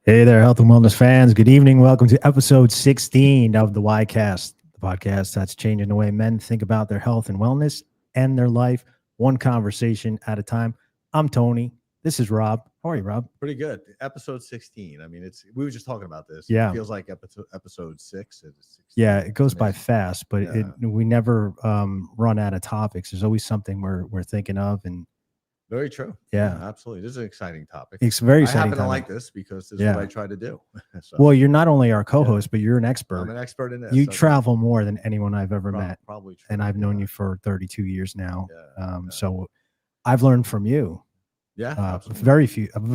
Hey there, health and wellness fans. Good evening. Welcome to episode 16 of the 𝗧𝗵𝗲, the podcast that's changing the way men think about their health and wellness and their life, one conversation at a time. I'm Tony. This is Rob. How are you, Rob? Pretty good. Episode 16. I mean, we were just talking about this. Yeah. It feels like episode 6. Yeah, it goes by fast, but we never run out of topics. There's always something we're thinking of. And very true. Yeah, absolutely. This is an exciting topic. It's very I exciting. happen to like this because this is what I try to do. So, well, you're not only our co-host, but you're an expert. I'm an expert in this. You travel more than anyone I've ever met. Probably true. And I've known you for 32 years now. So I've learned from you. Yeah, very few things.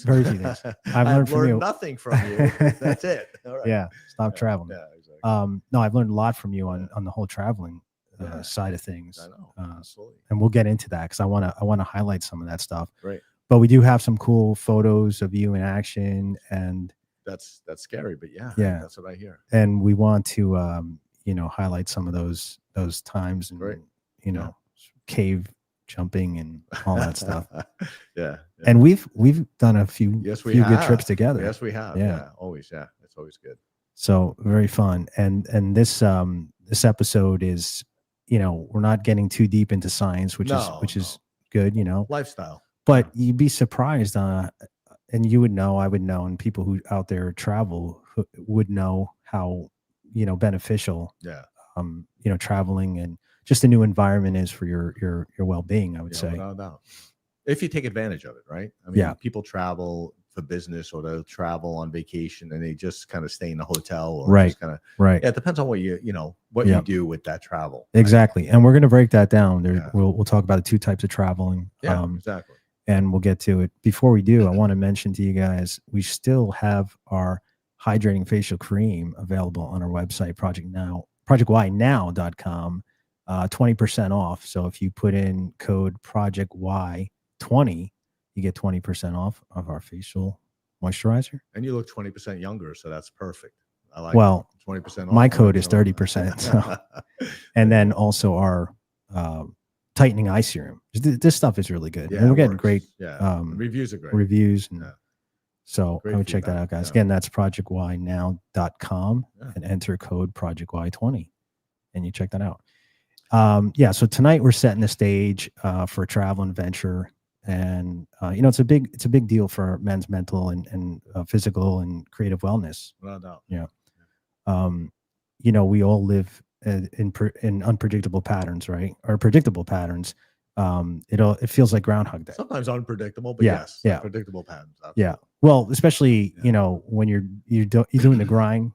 Very few things. I've learned from you. Nothing from you. That's it. All right. Yeah, stop traveling. Yeah, exactly. No, I've learned a lot from you on the whole traveling side of things. I know. Absolutely. And we'll get into that because I want to highlight some of that stuff. Great. But we do have some cool photos of you in action, and that's scary, but yeah, that's what I hear. And we want to highlight some of those times and cave jumping and all that stuff. Yeah. And we've done a few good trips together. Yes, we have. Yeah, always. Yeah, it's always good. So very fun. And this episode is, we're not getting too deep into science, which is good, lifestyle. But you'd be surprised, and you would know, I would know, and people who out there travel would know how beneficial traveling and just a new environment is for your well-being, I would say. Without a doubt. If you take advantage of it, right? I mean, people travel for business or they'll travel on vacation and they just kind of stay in the hotel or just kind of Yeah, it depends on what you do with that travel. Exactly. Right? And we're going to break that down. We'll talk about the two types of traveling. Yeah, exactly. And we'll get to it. Before we do, I want to mention to you guys, we still have our hydrating facial cream available on our website, projectwhynow.com. 20% off. So if you put in code PROJECTY20, you get 20% off of our facial moisturizer. And you look 20% younger, so that's perfect. I like 20% off. My code is 30%. So. And then also our tightening eye serum. This stuff is really good. Yeah, and we're getting great reviews are great. Reviews. And, so I would check that out, guys. Again, that's projectwhynow.com and enter code PROJECTY20 and you check that out. So tonight we're setting the stage for a travel adventure, and it's a big deal for men's mental and physical and creative wellness. Without doubt. Yeah. We all live in unpredictable patterns, right? Or predictable patterns. It feels like Groundhog Day. Sometimes unpredictable, but predictable patterns. Absolutely. Yeah. Well, especially when you're doing the grind.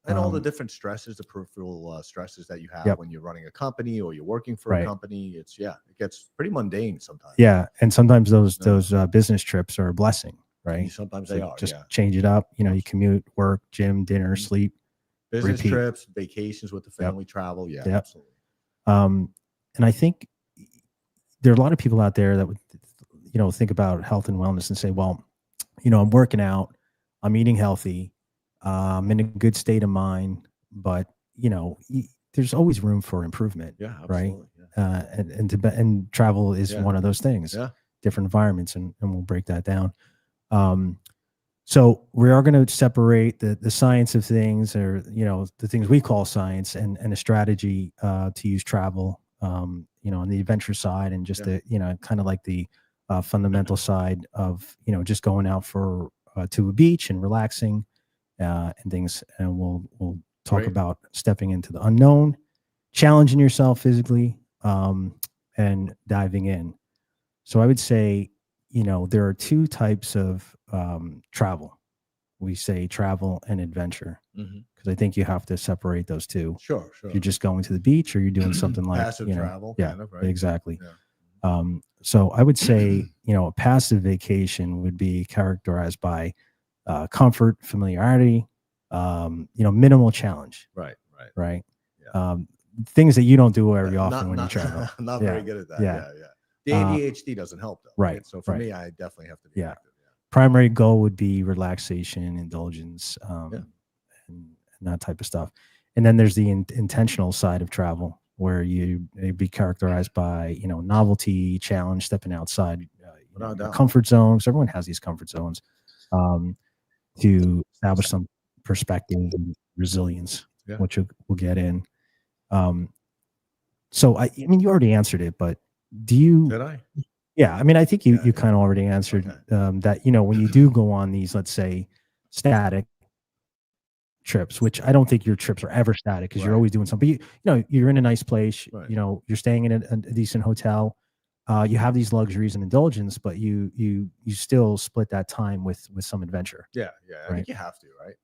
And all the different stresses, the peripheral stresses that you have when you're running a company or you're working for a company. It gets pretty mundane sometimes. Yeah. And sometimes those business trips are a blessing, right? Sometimes they are. Just change it up. You commute, work, gym, dinner, sleep. Business trips, vacations with the family, travel. Yeah, absolutely. And I think there are a lot of people out there that would, think about health and wellness and say, well, I'm working out, I'm eating healthy, I'm in a good state of mind, but there's always room for improvement. Yeah, absolutely. Right. And travel is one of those things. Yeah. Different environments, and we'll break that down. So we are going to separate the science of things, or the things we call science, and a strategy to use travel. On the adventure side, and just kind of like the fundamental side of just going out to a beach and relaxing. And things, and we'll talk about stepping into the unknown, challenging yourself physically, and diving in. So I would say, there are two types of travel. We say travel and adventure, because I think you have to separate those two. Sure. If you're just going to the beach, or you're doing something like passive travel. Yeah, right? Exactly. Yeah. So I would say, a passive vacation would be characterized by comfort, familiarity, minimal challenge. Right. Yeah. Things that you don't do very often when you travel. Not very good at that. Yeah. The ADHD doesn't help though. Right. So for me, I definitely have to be active. Primary goal would be relaxation, indulgence, and that type of stuff. And then there's the intentional side of travel, where you'd be characterized by, novelty, challenge, stepping outside comfort zones. Everyone has these comfort zones to establish some perspective and resilience, which we'll get in. So I mean, you already answered it, but do you? Did I? Yeah, I mean, I think you kind of already answered that. You know, when you do go on these, let's say, static trips, which I don't think your trips are ever static because you're always doing something. But you know, you're in a nice place. You know, you're staying in a decent hotel. You have these luxuries and indulgence, but you still split that time with some adventure. Yeah. I think you have to, right?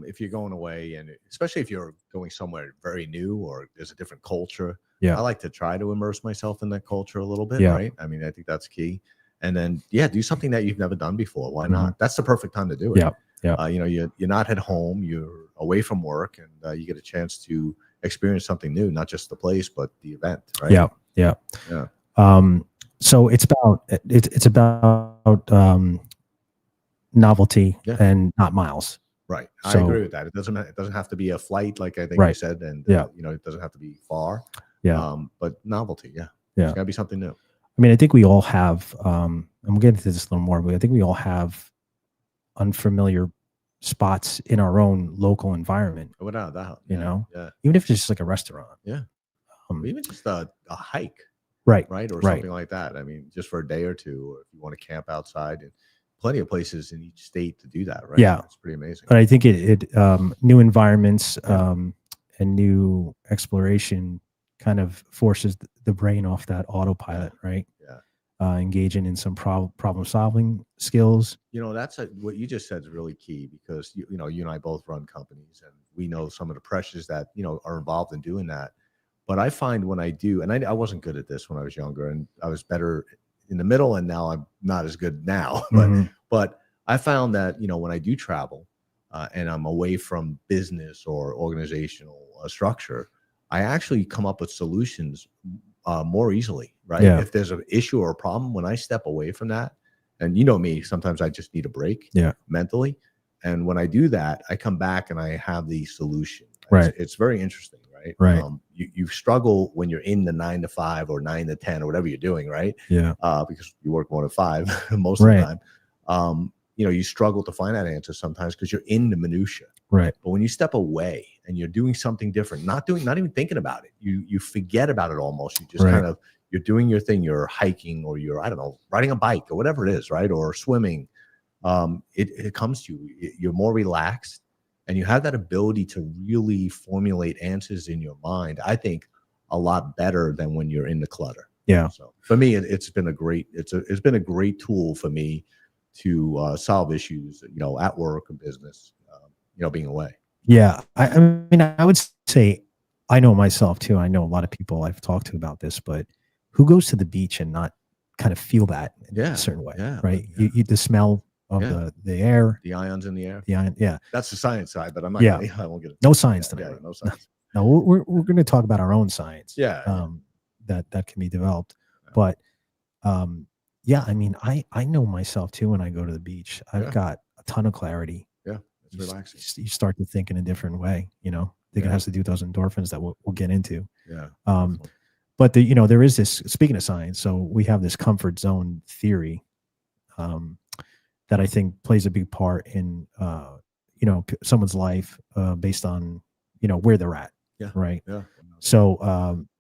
If you're going away, and especially if you're going somewhere very new or there's a different culture, I like to try to immerse myself in that culture a little bit, right? I mean, I think that's key. And then, do something that you've never done before. Why not? That's the perfect time to do it. You know, you're not at home, you're away from work, and you get a chance to experience something new, not just the place, but the event, right? Yeah. So it's about novelty and not miles. Right. I agree with that. It doesn't have to be a flight, like I think you said, and you know, it doesn't have to be far. But novelty, it's gotta be something new. I mean, I think we all have, and we'll get into this a little more, but I think we all have unfamiliar spots in our own local environment. Without a doubt. You know, even if it's just like a restaurant. Even just a hike. Right. Or something like that. I mean, just for a day or two, or if you want to camp outside, and plenty of places in each state to do that, right? It's pretty amazing. But I think new environments and new exploration kind of forces the brain off that autopilot, right? Engaging in some problem solving skills. You know, what you just said is really key, because you know, you and I both run companies, and we know some of the pressures that, you know, are involved in doing that. But I find when I do, and I wasn't good at this when I was younger, and I was better in the middle, and now I'm not as good now. But I found that, you know, when I do travel and I'm away from business or organizational structure, I actually come up with solutions more easily, right? If there's an issue or a problem, when I step away from that, and you know me, sometimes I just need a break mentally. And when I do that, I come back and I have the solution. It's very interesting. Right. You struggle when you're in the 9 to 5 or 9 to 10 or whatever you're doing, right? Because you work 1 to 5 most of the time. You know, you struggle to find that answer sometimes because you're in the minutia. But when you step away and you're doing something different, not even thinking about it, you forget about it almost. You just kind of, you're doing your thing. You're hiking, or you're, I don't know, riding a bike or whatever it is, right? Or swimming. It comes to you. You're more relaxed. And you have that ability to really formulate answers in your mind, I think, a lot better than when you're in the clutter. So for me, it's been a great tool for me to solve issues, you know, at work and business, you know, being away. I mean, I would say, I know myself too. I know a lot of people I've talked to about this, but who goes to the beach and not kind of feel that in a certain way, right? You the smell of the air, the ions in the air. That's the science side, but I'm not. I won't get it. No science tonight. No science. No, we're going to talk about our own science. That can be developed. But I mean, I know myself too. When I go to the beach, I've got a ton of clarity. It's relaxing. You start to think in a different way. You know, I think it has to do with those endorphins that we'll get into. But you know, there is this. Speaking of science, so we have this comfort zone theory. That I think plays a big part in, you know, someone's life based on, you know, where they're at. Right. So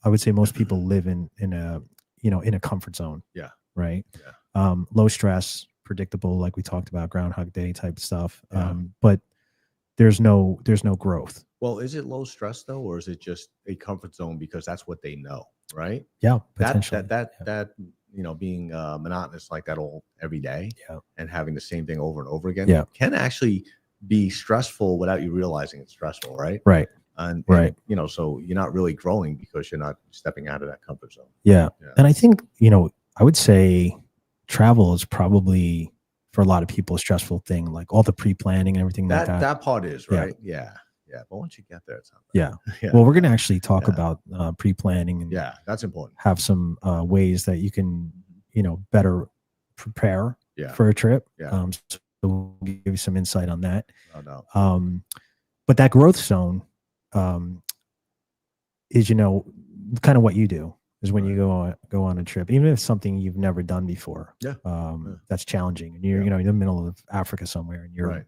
I would say most people live in a, you know, in a comfort zone. Right. Low stress, predictable, like we talked about, Groundhog Day type stuff. But there's no growth. Well, is it low stress though, or is it just a comfort zone because that's what they know? Right. Potentially. That you know, being monotonous like that every day and having the same thing over and over again can actually be stressful without you realizing it's stressful, right? And you know, so you're not really growing because you're not stepping out of that comfort zone. And I think, you know, I would say travel is probably for a lot of people a stressful thing, like all the pre-planning and everything like that. That part is right. But once you get there, it's not bad. Well, we're going to actually talk about pre-planning, and that's important. Have some ways that you can, you know, better prepare for a trip. So we'll give you some insight on that. But that growth zone is, you know, kind of what you do. is when you go on a trip, even if it's something you've never done before. That's challenging, and you're in the middle of Africa somewhere, and you're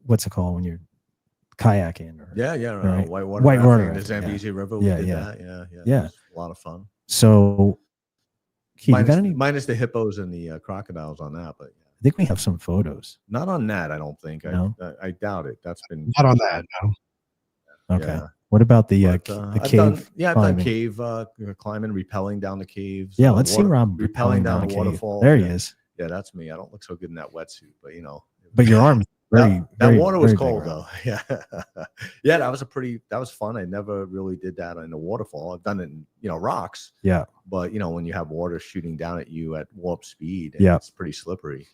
what's it called when you're kayaking or white water, the Zambezi River. We did that. It was a lot of fun. So minus the hippos and the crocodiles on that, but I think we have some photos. Not on that, I don't think. No? I doubt it. That's been not on that. No. Okay. What about the cave? I've done cave climbing, rappelling down the caves. Yeah, let's see Rob rappelling down the waterfall. There he is. Yeah, that's me. I don't look so good in that wetsuit, but But your arms that water was cold though. Yeah. That was fun. I never really did that in a waterfall. I've done it in rocks. Yeah. But when you have water shooting down at you at warp speed, it's pretty slippery.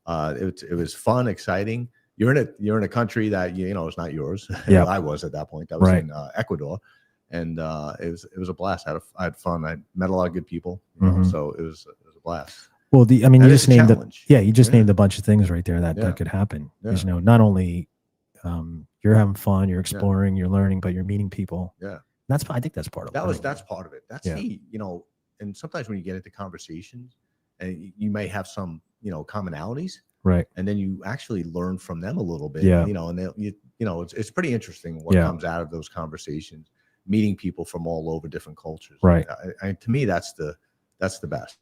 It was fun, exciting. You're in a country that is not yours. Yeah. I was at that point. I was in Ecuador, and it was a blast. I had fun. I met a lot of good people. So it was a blast. Well, you just named named a bunch of things right there that could happen. Because, not only you're having fun, you're exploring, you're learning, but you're meeting people. Yeah, I think that's part of it. That's part of it. That's and sometimes when you get into conversations, and you may have some commonalities, right? And then you actually learn from them a little bit. Yeah, and it's pretty interesting what comes out of those conversations, meeting people from all over different cultures. Right. To me, that's the best.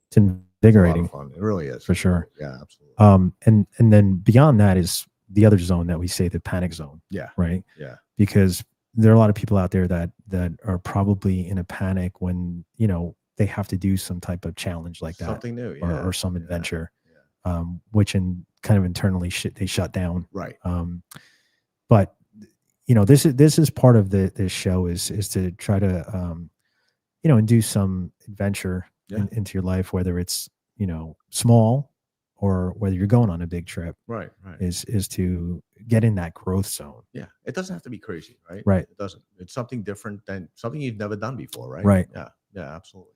It's invigorating. It's a lot of fun. It really is. For sure. Yeah, absolutely. And then beyond that is the other zone that we say, the panic zone. Yeah. Right. Yeah. Because there are a lot of people out there that are probably in a panic when, they have to do some type of challenge like that. Something new. Or some adventure, which kind of internally they shut down. Right. But this is part of this show is to try to, induce some adventure into your life, whether it's small or whether you're going on a big trip. Right. Is to get in that growth zone. Yeah, it doesn't have to be crazy, right? Right. It doesn't. It's something different than something you've never done before, right? Right. Yeah, absolutely.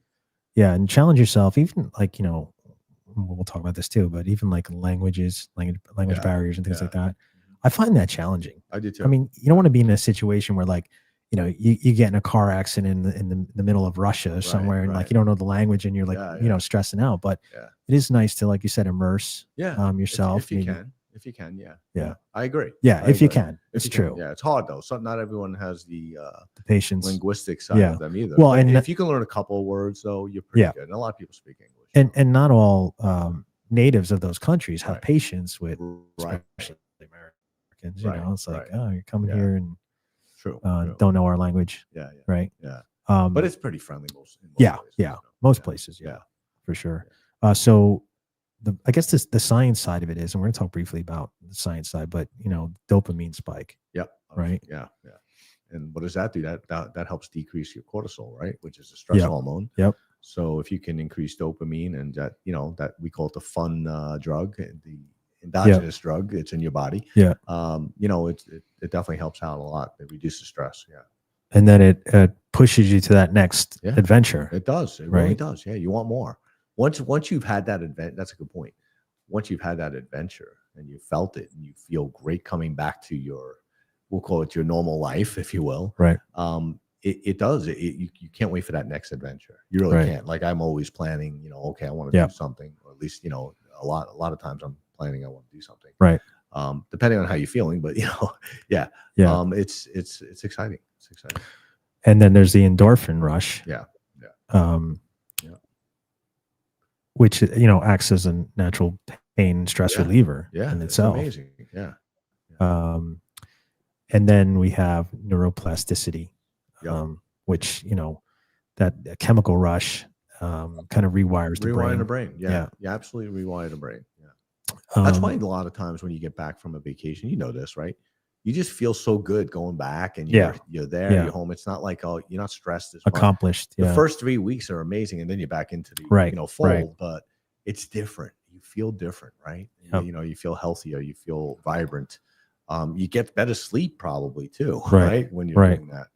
Yeah, and challenge yourself, even like we'll talk about this too, but even like language barriers and things like that. I find that challenging. I do too. I mean, you don't want to be in a situation where like you get in a car accident in the middle of Russia somewhere, and like you don't know the language, and you're like stressing out. But it is nice to, like you said, immerse yourself if you can. If you can, yeah, I agree. Yeah, if you can, it's true. Yeah, it's hard though. So not everyone has the patience, linguistic side of them either. Well, but and if you can learn a couple of words, though, you're pretty good. And a lot of people speak English. And not all natives of those countries have patience with especially Americans. It's like, oh, you're coming here and don't know our language. Yeah. Right. Yeah. But it's pretty friendly most places, most places. Yeah, for sure. So I guess the science side of it is, and we're going to talk briefly about the science side, but dopamine spike. Yep. Right. Yeah. And what does that do? That helps decrease your cortisol, right? Which is a stress hormone. Yep. So if you can increase dopamine, and that we call it the fun drug, the endogenous drug, it's in your body. Yeah. It definitely helps out a lot. It reduces stress. Yeah. And then it pushes you to that next adventure. It does. It really does. Yeah. You want more. Once you've had that adventure, that's a good point. Once you've had that adventure and you felt it and you feel great coming back to we'll call it your normal life, if you will. Right. It does. You can't wait for that next adventure. You really can't. Like I'm always planning, okay, I want to do something, or at least, a lot of times I'm planning I want to do something. Right. Depending on how you're feeling, but it's exciting. It's exciting. And then there's the endorphin rush. Yeah. Which acts as a natural pain and stress reliever in itself. It's amazing. Yeah. And then we have neuroplasticity, which that chemical rush kind of rewires the brain. Rewire the brain. Yeah. You absolutely rewire the brain. Yeah. That's why a lot of times when you get back from a vacation, this, right? You just feel so good going back, and you're there, you're home. It's not like, oh, you're not stressed as much. Accomplished. The first 3 weeks are amazing, and then you're back into the fold. But it's different. You feel different, right? Yep. You feel healthier. You feel vibrant. You get better sleep probably too, right? When you're doing that.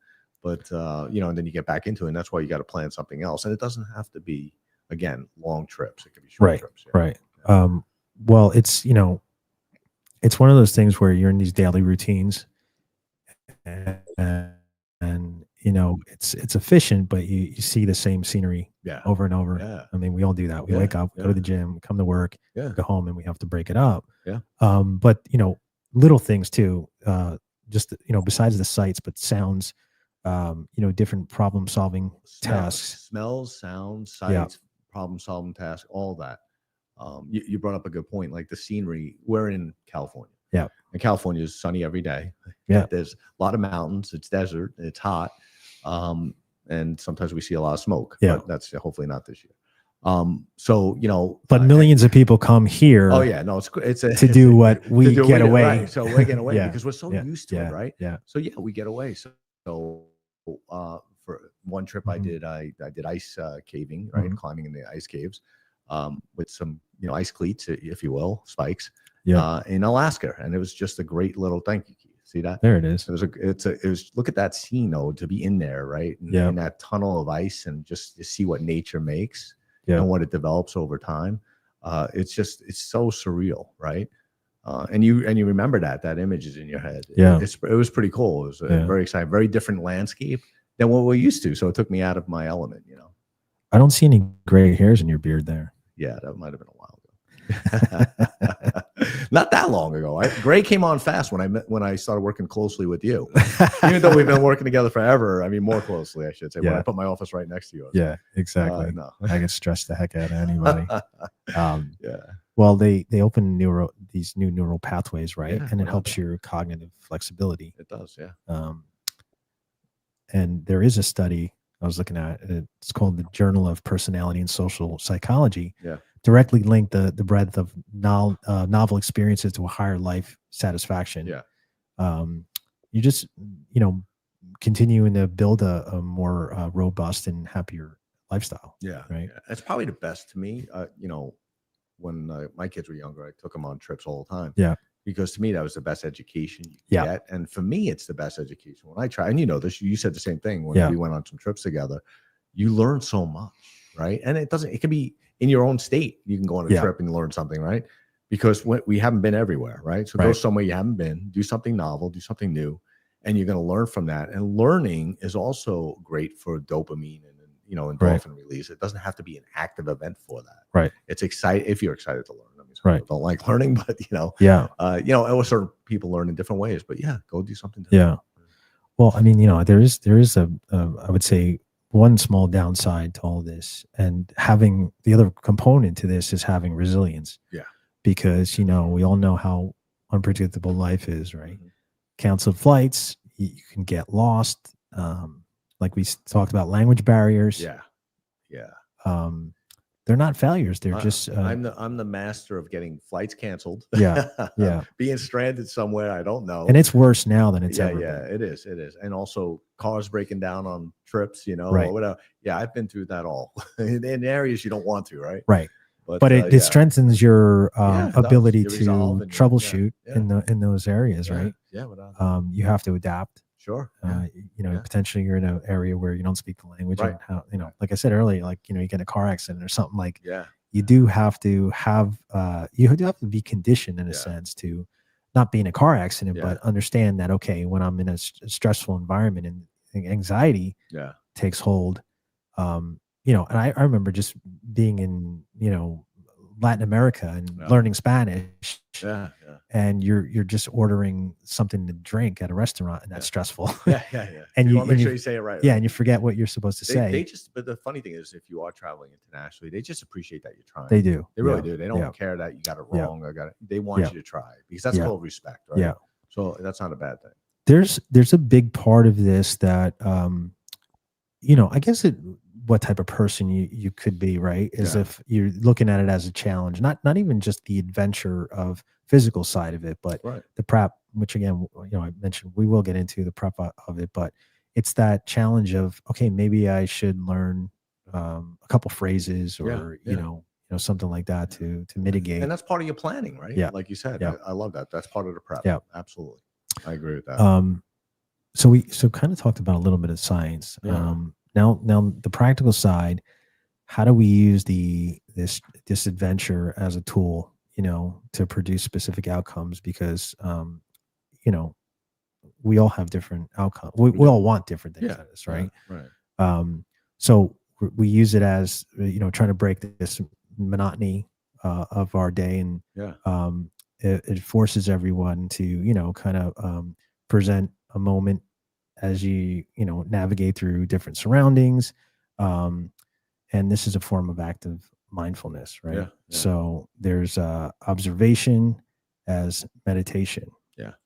But and then you get back into it, and that's why you got to plan something else. And it doesn't have to be, again, long trips. It could be short trips. Yeah. Right. Well, it's it's one of those things where you're in these daily routines, and you know, it's efficient, but you see the same scenery over and over. Yeah. I mean, we all do that. We wake up, go to the gym, come to work, go home, and we have to break it up. Yeah. But, you know, little things too, just, you know, besides the sights, but sounds, you know, different problem solving tasks. Smells, sounds, sights, problem solving tasks, all that. You brought up a good point, like the scenery. We're in California. Yeah. And California is sunny every day. Yeah. There's a lot of mountains. It's desert. It's hot. And sometimes we see a lot of smoke. Yeah. But that's hopefully not this year. So, you know, but millions of people come here. Oh yeah. No, it's to do what we get away. Right. So we're getting away because we're so used to it. Right. Yeah. So yeah, we get away. So for one trip I did ice caving, right? Climbing in the ice caves, with some, you know, ice cleats, if you will, spikes, in Alaska. And it was just a great little, thank you, Keith. See that? There it is. It was look at that scene though, to be in there, right? In that tunnel of ice and just to see what nature makes and what it develops over time. It's so surreal, right? And you remember that image is in your head. Yeah. It was pretty cool. It was a very exciting, very different landscape than what we're used to. So it took me out of my element, you know. I don't see any gray hairs in your beard there. Yeah, that might have been a while ago. Not that long ago. Gray came on fast when I started working closely with you. Even though we've been working together forever, I mean, more closely, I should say. When I put my office right next to yours. Yeah, exactly. No. I get stressed the heck out of anybody. Yeah. Well, they open these new neural pathways, right? And it helps your cognitive flexibility. It does, yeah. And there is a study I was looking at. It's called the Journal of Personality and Social Psychology. Yeah. Directly linked the breadth of novel experiences to a higher life satisfaction. Yeah. You just, you know, continuing to build a more robust and happier lifestyle. Yeah. Right. Yeah. That's probably the best to me. You know, when my kids were younger, I took them on trips all the time. Yeah. Because to me, that was the best education you get. And for me, it's the best education. When I try, and you know this, you said the same thing when we went on some trips together, you learn so much, right? And it can be in your own state. You can go on a trip and learn something, right? Because we haven't been everywhere, right? So go somewhere you haven't been, do something novel, do something new, and you're going to learn from that. And learning is also great for dopamine and, you know, endorphin release. It doesn't have to be an active event for that. Right. It's exciting if you're excited to learn. I mean, some people don't like learning, but you know, you know, certain people learn in different ways. But yeah, go do something different. Yeah. Well, I mean, you know, there is a I would say one small downside to all this, and having the other component to this is having resilience. Yeah. Because, you know, we all know how unpredictable life is, right? Canceled flights, you can get lost. Like we talked about, language barriers. Yeah. Yeah. They're not failures. They're just I'm the master of getting flights canceled. Yeah. Yeah. Being stranded somewhere I don't know. And it's worse now than it's ever been. It is. It is. And also cars breaking down on trips, you know, or whatever. Yeah, I've been through that all in areas you don't want to, right? Right. But it strengthens your ability to troubleshoot in those areas, right? Yeah. You have to adapt. Sure. You know, potentially you're in an area where you don't speak the language, and how, you know, like I said earlier, like, you know, you get in a car accident or something, like, you do have to have, you do have to be conditioned in a sense to not be in a car accident, but understand that, okay, when I'm in a stressful environment and anxiety takes hold, you know, and I remember just being in, you know, Latin America and learning Spanish. And you're just ordering something to drink at a restaurant, and that's stressful. And you want to make sure you say it right. Yeah, and you forget what you're supposed to say. But the funny thing is, if you are traveling internationally, they just appreciate that you're trying. They do. They really do. They don't care that you got it wrong or got it. They want you to try, because that's called respect, right? Yeah. So that's not a bad thing. There's a big part of this that, you know, I guess what type of person you could be, right? Is if you're looking at it as a challenge, not even just the adventure of physical side of it, but the prep, which again, you know, I mentioned we will get into the prep of it, but it's that challenge of, okay, maybe I should learn a couple phrases or you know something like that to mitigate. And that's part of your planning, right? Yeah, like you said. I love that. That's part of the prep. Yeah, absolutely. I agree with that. So we kind of talked about a little bit of science. Now the practical side, how do we use this adventure as a tool, you know, to produce specific outcomes? Because, you know, we all have different outcomes. We all want different things out of this, right? So we use it as, trying to break this monotony of our day, and it forces everyone to kind of present a moment as you navigate through different surroundings, and this is a form of active mindfulness, right? So there's observation as meditation.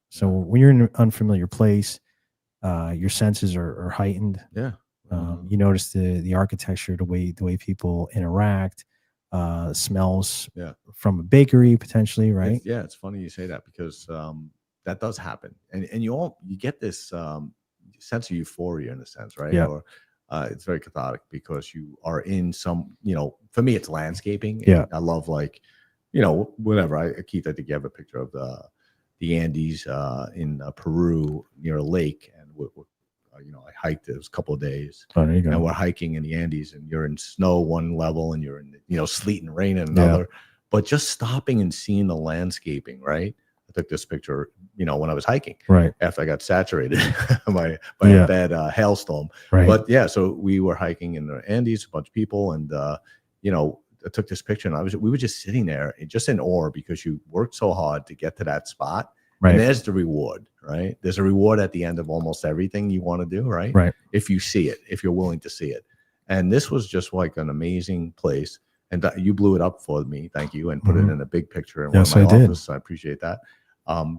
So when you're in an unfamiliar place, your senses are heightened. You notice the architecture, the way people interact, smells from a bakery potentially, right? It's funny you say that, because that does happen, and you get this sense of euphoria in a sense, right? Or it's very cathartic because you are in some, for me it's landscaping. I love, like, whatever. Keith, I think you have a picture of the Andes in Peru near a lake, and I hiked. It was a couple of days, and we're hiking in the Andes, and you're in snow one level, and you're in sleet and rain in another. But just stopping and seeing the landscaping, right? I took this picture, when I was hiking, after I got saturated by a bad hailstorm. But so we were hiking in the Andes, a bunch of people, and I took this picture, and we were just sitting there, just in awe, because you worked so hard to get to that spot. And there's the reward, right? There's a reward at the end of almost everything you want to do, right? If you see it, if you're willing to see it. And this was just like an amazing place. And you blew it up for me, thank you, and put it in a big picture in one of my offices. I appreciate that.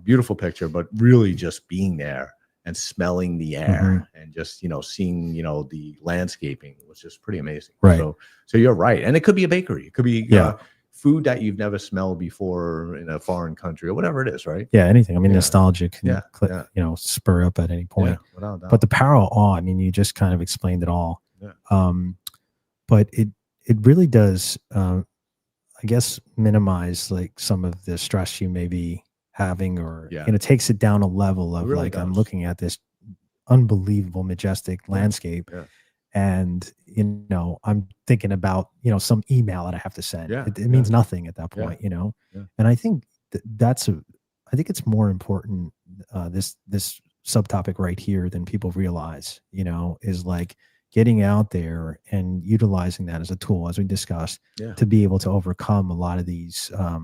Beautiful picture, but really just being there and smelling the air and just seeing the landscaping was just pretty amazing. So you're right, and it could be a bakery, it could be food that you've never smelled before in a foreign country, or whatever it is, right? Anything. I mean, nostalgia can spur up at any point. But the power of awe, I mean, you just kind of explained it all. But it really does, I guess, minimize like some of the stress you may be having, or takes it down a level of, really, I'm looking at this unbelievable, majestic landscape, and I'm thinking about some email that I have to send. It means nothing at that point, And I think I think it's more important, this subtopic right here, than people realize. Is like getting out there and utilizing that as a tool, as we discussed, to be able to overcome a lot of these. I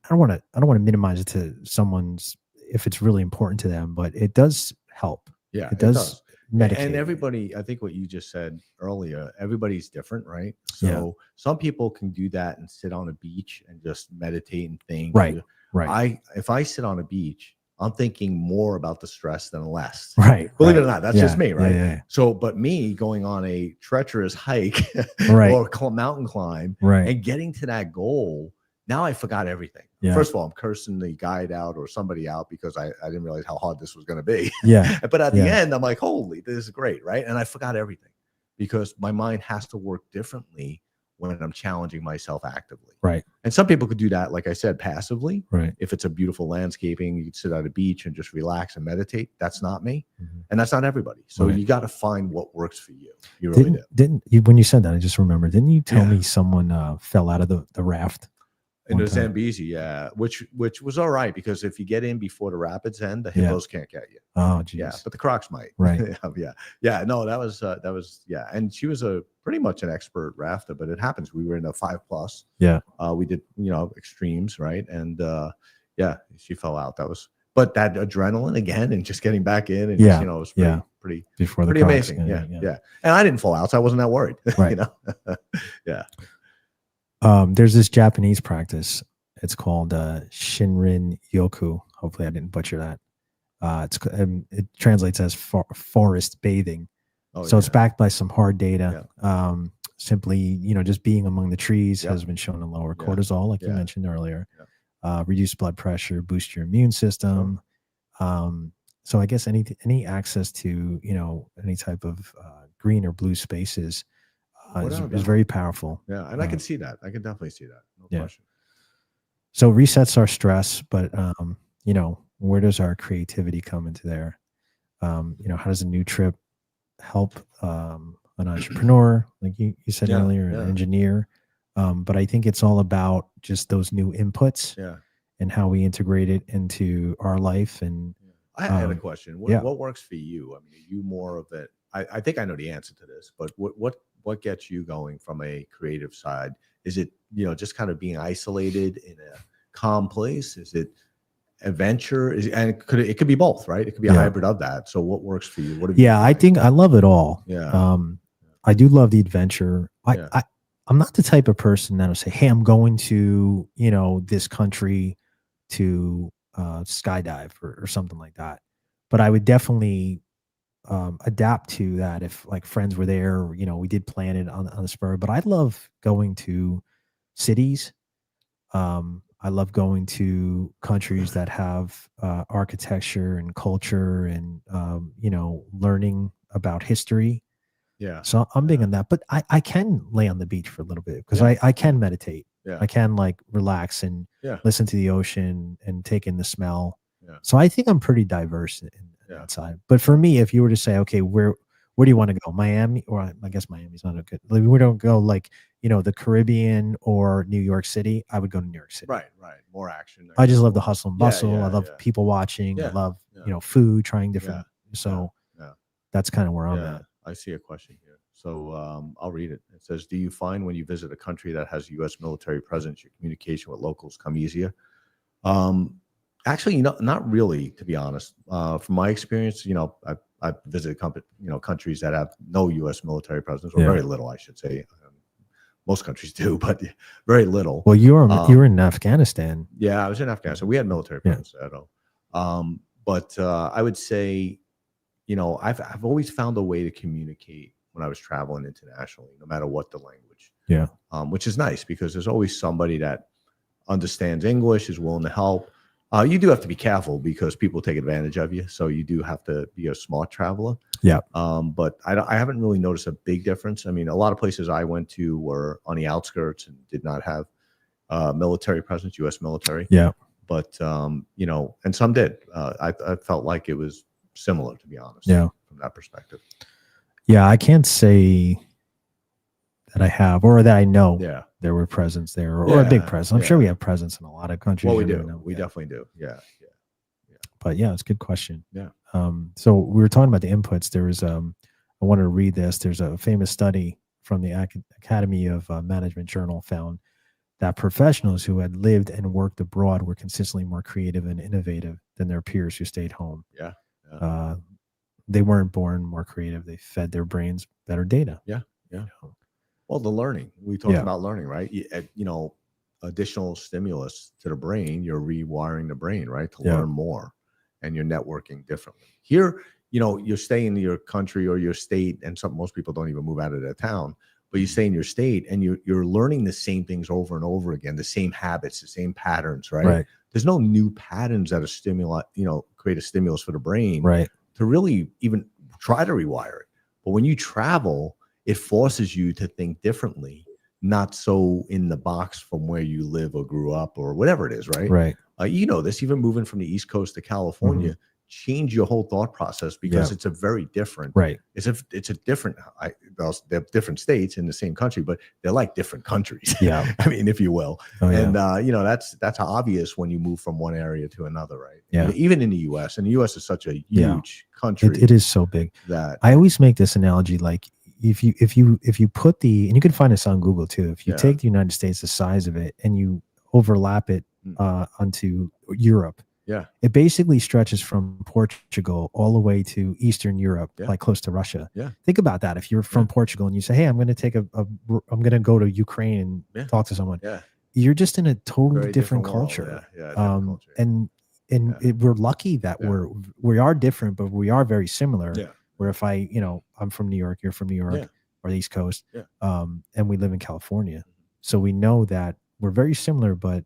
don't want to minimize it to someone's, if it's really important to them, but it does help. It does. Medicate. And everybody, I think what you just said earlier, everybody's different, right? So some people can do that and sit on a beach and just meditate and think. If I sit on a beach, I'm thinking more about the stress than less. Believe it or not, that's just me, right? So, but me going on a treacherous hike or mountain climb and getting to that goal, now I forgot everything. First of all, I'm cursing the guide out or somebody out because I didn't realize how hard this was going to be. But at the end, I'm like, holy, this is great, right? And I forgot everything because my mind has to work differently when I'm challenging myself actively. And some people could do that, like I said, passively. If it's a beautiful landscaping, you could sit at a beach and just relax and meditate. That's not me. And that's not everybody. So you got to find what works for you. You really do. Didn't you, when you said that, I just remembered, didn't you tell me someone fell out of the raft? In the 𝗧𝗵𝗲, which was all right, because if you get in before the rapids end, the hippos can't get you. Oh, geez. But the crocs might. No, that was and she was pretty much an expert rafter, but it happens. We were in a 5+. We did extremes, right? And she fell out. But that adrenaline again, and just getting back in, and it was pretty before the pretty amazing. And I didn't fall out, so I wasn't that worried. There's this Japanese practice. It's called Shinrin Yoku. Hopefully I didn't butcher that. It translates as forest bathing. It's backed by some hard data. Simply, just being among the trees has been shown to lower cortisol, like you mentioned earlier, reduce blood pressure, boost your immune system. So I guess any access to, any type of green or blue spaces is very powerful. And I can see that. I can definitely see that. No question. So resets our stress, but where does our creativity come into there? How does a new trip help an entrepreneur, like you said earlier, an engineer? But I think it's all about just those new inputs and how we integrate it into our life, and I had a question. What works for you? I mean, are you more of it? I think I know the answer to this, but what gets you going from a creative side? Is it, just kind of being isolated in a calm place? Is it adventure? And it could be both, right? It could be a hybrid of that. So what works for you? What have you I think I love it all. Yeah. I do love the adventure. I'm not the type of person that'll say, hey, I'm going to, this country to skydive or something like that. But I would definitely adapt to that if like friends were there, we did plan it on the spur. But I love going to cities. I love going to countries that have architecture and culture and, learning about history. Yeah. So I'm big on that, but I can lay on the beach for a little bit because I can meditate. Yeah. I can like relax and listen to the ocean and take in the smell. Yeah. So I think I'm pretty diverse in that side. But for me, if you were to say, okay, where do you want to go? Miami, or I guess Miami's not a good. Like, we don't go like the Caribbean or New York City. I would go to New York City. Right. More action. I just love the hustle and bustle. Yeah, I love people watching. Yeah, I love food, trying different. So yeah. That's kind of where I'm at. I see a question here. So I'll read it. It says, do you find when you visit a country that has U.S. military presence, your communication with locals come easier? Actually, not really, to be honest. From my experience, I've visited countries that have no U.S. military presence, or very little, I should say. Most countries do, but very little. Well, you were in Afghanistan. Yeah, I was in Afghanistan. We had military presence at all. But I would say, I've always found a way to communicate when I was traveling internationally, no matter what the language. Yeah. Which is nice because there's always somebody that understands English, is willing to help. You do have to be careful because people take advantage of you. So you do have to be a smart traveler. Yeah. But I haven't really noticed a big difference. I mean, a lot of places I went to were on the outskirts and did not have military presence, U.S. military. Yeah. But, and some did. I felt like it was similar, to be honest. Yeah. From that perspective. Yeah. I can't say that I have, or that I know there were presence there, or a big presence. I'm sure we have presence in a lot of countries. Well, we do. We definitely do. Yeah. But it's a good question. Yeah. So we were talking about the inputs. There was, I wanted to read this. There's a famous study from the Academy of Management Journal found that professionals who had lived and worked abroad were consistently more creative and innovative than their peers who stayed home. Yeah. They weren't born more creative. They fed their brains better data. Yeah. Well, the learning, we talked about learning, right? Additional stimulus to the brain, you're rewiring the brain, right? To learn more, and you're networking differently. Here, you're staying in your country or your state, and most people don't even move out of their town, but you stay in your state and you're learning the same things over and over again, the same habits, the same patterns, right? There's no new patterns that are create a stimulus for the brain, to really even try to rewire it. But when you travel, it forces you to think differently, not so in the box from where you live or grew up or whatever it is, right? Right. This, even moving from the East Coast to California, change your whole thought process because it's a very different. Right. It's a different. They're different states in the same country, but they're like different countries. Yeah. I mean, if you will. And that's obvious when you move from one area to another, right? Yeah. Even in the U.S. And the U.S. is such a huge country. It is so big that I always make this analogy, like if you put and you can find this on Google too, if you take the United States, the size of it, and you overlap it onto Europe, it basically stretches from Portugal all the way to Eastern Europe, like close to Russia. Think about that. If you're from Portugal and you say, hey, I'm going to go to Ukraine and talk to someone, you're just in a totally different culture. We're lucky that we are different, but we are very similar. Where if I'm from New York, you're from New York or the East Coast, and we live in California. So we know that we're very similar, but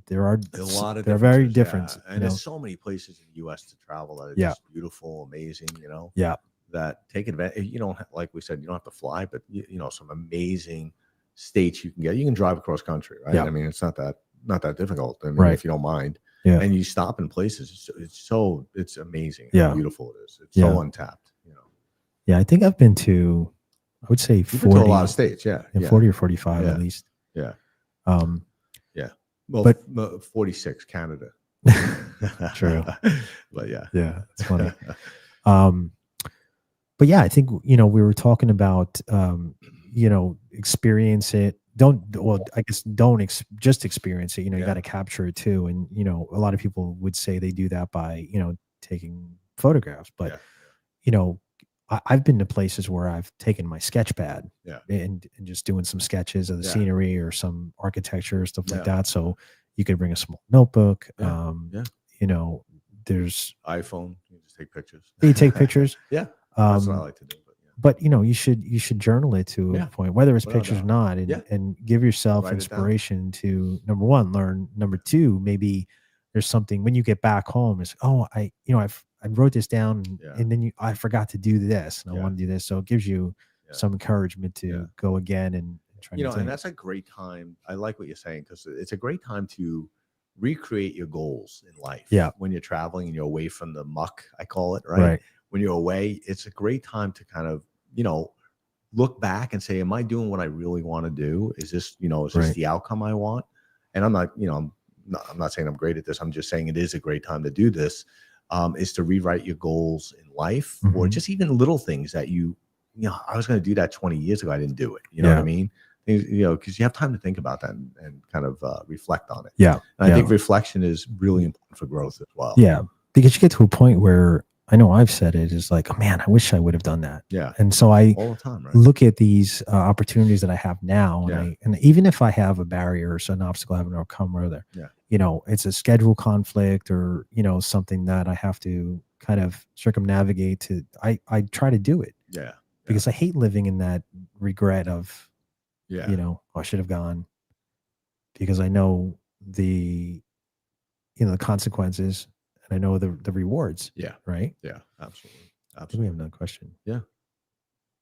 there are a lot of very different. And there's so many places in the U.S. to travel that are just beautiful, amazing, that take advantage. Like we said, you don't have to fly, but some amazing states you can get. You can drive across country, right? I mean, it's not that difficult. I mean, if you don't mind. And you stop in places, it's amazing how beautiful it is. It's so untapped. Yeah, I think I've been to, I would say 40, to a lot of states. 40 or 45 at least. Well, but 46, Canada. True. But yeah. Yeah, it's funny. But yeah, I think, we were talking about, experience it. I guess don't just experience it. You got to capture it too. And, a lot of people would say they do that by, taking photographs. But, I've been to places where I've taken my sketch pad and just doing some sketches of the scenery or some architecture or stuff like that. So you could bring a small notebook. There's iPhone. You just take pictures. You take pictures. Yeah. That's what I like to do. But you should journal it to a point, whether it's pictures or not, and give yourself inspiration to, number one, learn. Number two, maybe there's something when you get back home, it's, I wrote this down and then I forgot to do this and I want to do this. So it gives you some encouragement to go again and try to and that's a great time. I like what you're saying, because it's a great time to recreate your goals in life. Yeah. When you're traveling and you're away from the muck, I call it, right? When you're away, it's a great time to kind of, look back and say, am I doing what I really want to do? Is this, is this the outcome I want? And I'm not, I'm not saying I'm great at this. I'm just saying it is a great time to do this, is to rewrite your goals in life, or just even little things that I was going to do that 20 years ago. I didn't do it. You know what I mean? Because you have time to think about that and kind of reflect on it. Yeah. And I think reflection is really important for growth as well. Yeah. Because you get to a point where, I know I've said it, is like, oh man, I wish I would have done that. Yeah. And so I all the time, right? Look at these opportunities that I have now. And even if I have a barrier or an obstacle I haven't overcome, or other, it's a schedule conflict or, something that I have to kind of circumnavigate to, I try to do it. Yeah. Because I hate living in that regret of, I should have gone, because I know the consequences. I know the rewards. Yeah. Right. Yeah. Absolutely. We have another question. Yeah.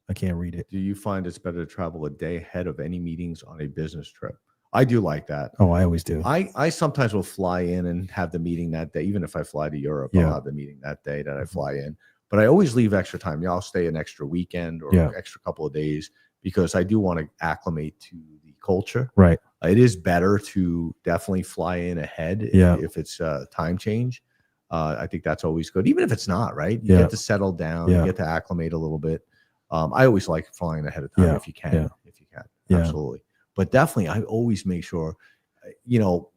I can't read it. Do you find it's better to travel a day ahead of any meetings on a business trip? I do like that. Oh, I always do. I sometimes will fly in and have the meeting that day. Even if I fly to Europe, I'll have the meeting that day that I fly in. But I always leave extra time. I'll stay an extra weekend or extra couple of days, because I do want to acclimate to the culture. Right. It is better to definitely fly in ahead if it's time change. I think that's always good, even if it's not, right? You get to settle down, you get to acclimate a little bit. I always like flying ahead of time if you can, absolutely. But definitely, I always make sure,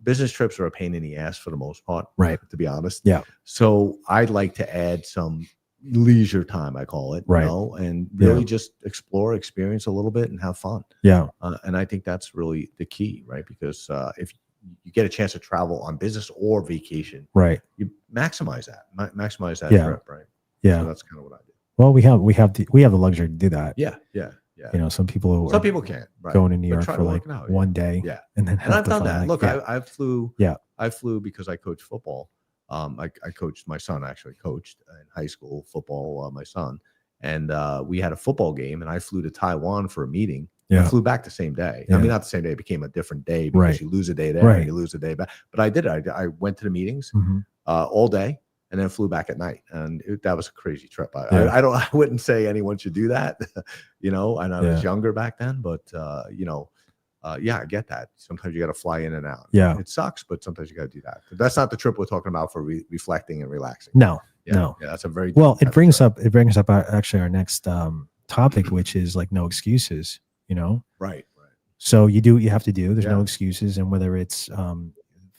business trips are a pain in the ass for the most part, right? To be honest. Yeah. So I'd like to add some leisure time, I call it, and really just explore, experience a little bit and have fun. Yeah. And I think that's really the key, right? Because if you get a chance to travel on business or vacation, right, you maximize that trip, right? Yeah. So that's kind of what I do. Well, we have the luxury to do that. Yeah. Some people can't go to New York for like one day. Yeah. And I've done that. Look, I flew. Yeah. I flew because I coach football. I coached, my son actually coached in high school football, my son, and we had a football game, and I flew to Taiwan for a meeting. I flew back the same day. I mean, not the same day; it became a different day because you lose a day there and you lose a day back. But I did it. I went to the meetings all day and then flew back at night, and that was a crazy trip. I wouldn't say anyone should do that, and I was younger back then, but I get that. Sometimes you got to fly in and out. Yeah, it sucks, but sometimes you got to do that. But that's not the trip we're talking about for reflecting and relaxing. No. That's a very it brings up actually our next topic, which is like no excuses. Right. So you have to do. There's no excuses, and whether it's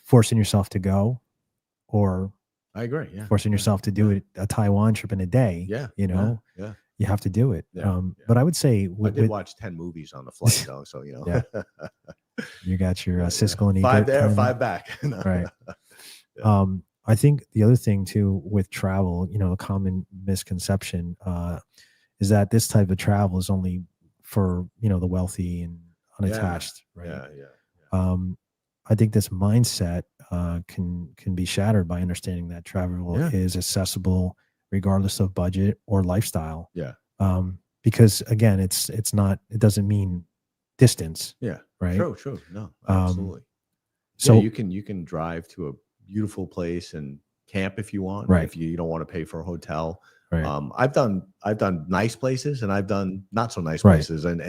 forcing yourself to go, or I agree. Yeah, forcing yourself to do a Taiwan trip in a day. You have to do it. But I would say I did watch 10 movies on the flight though, so you got your _Cisco and 5 there, 5 back. Right. I think the other thing too with travel, a common misconception is that this type of travel is only for the wealthy and unattached. Right. I think this mindset can be shattered by understanding that travel is accessible regardless of budget or lifestyle. Yeah. Because again, it doesn't mean distance. Yeah. Right. True. No, absolutely. So you can drive to a beautiful place and camp if you want. Right. If you don't want to pay for a hotel. Right. I've done nice places and I've done not so nice places and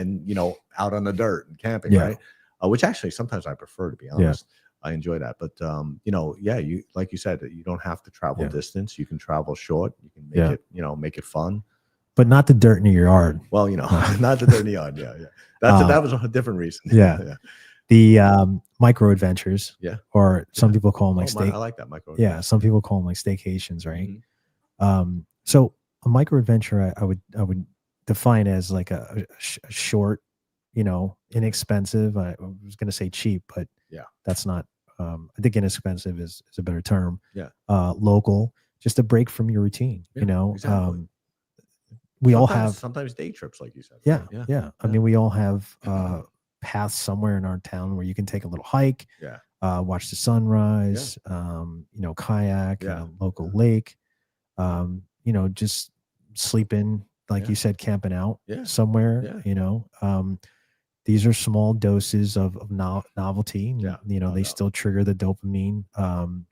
out on the dirt and camping. Right. Which actually sometimes I prefer, to be honest. I enjoy that. But you know, yeah, you like you said, you don't have to travel distance. You can travel short. You can make it, you know, make it fun. But not the dirt in your yard. Well, you know, not the dirt in the yard. Yeah, yeah. That was a different reason. Yeah. The micro adventures. Yeah. Or some people call them like I like that micro. Yeah. Some people call them like staycations, right? So a micro adventure, I would define as like a short, you know, inexpensive. I was going to say cheap, but that's not. I think inexpensive is a better term. Yeah. Local, just a break from your routine. You know. Exactly. We all have sometimes day trips, like you said. Yeah, right? yeah. I mean, we all have paths somewhere in our town where you can take a little hike. Yeah. Watch the sunrise. You know, kayak in a local lake. You know, just sleep in, like you said, camping out somewhere. You know, these are small doses of novelty. You know, they still trigger the dopamine.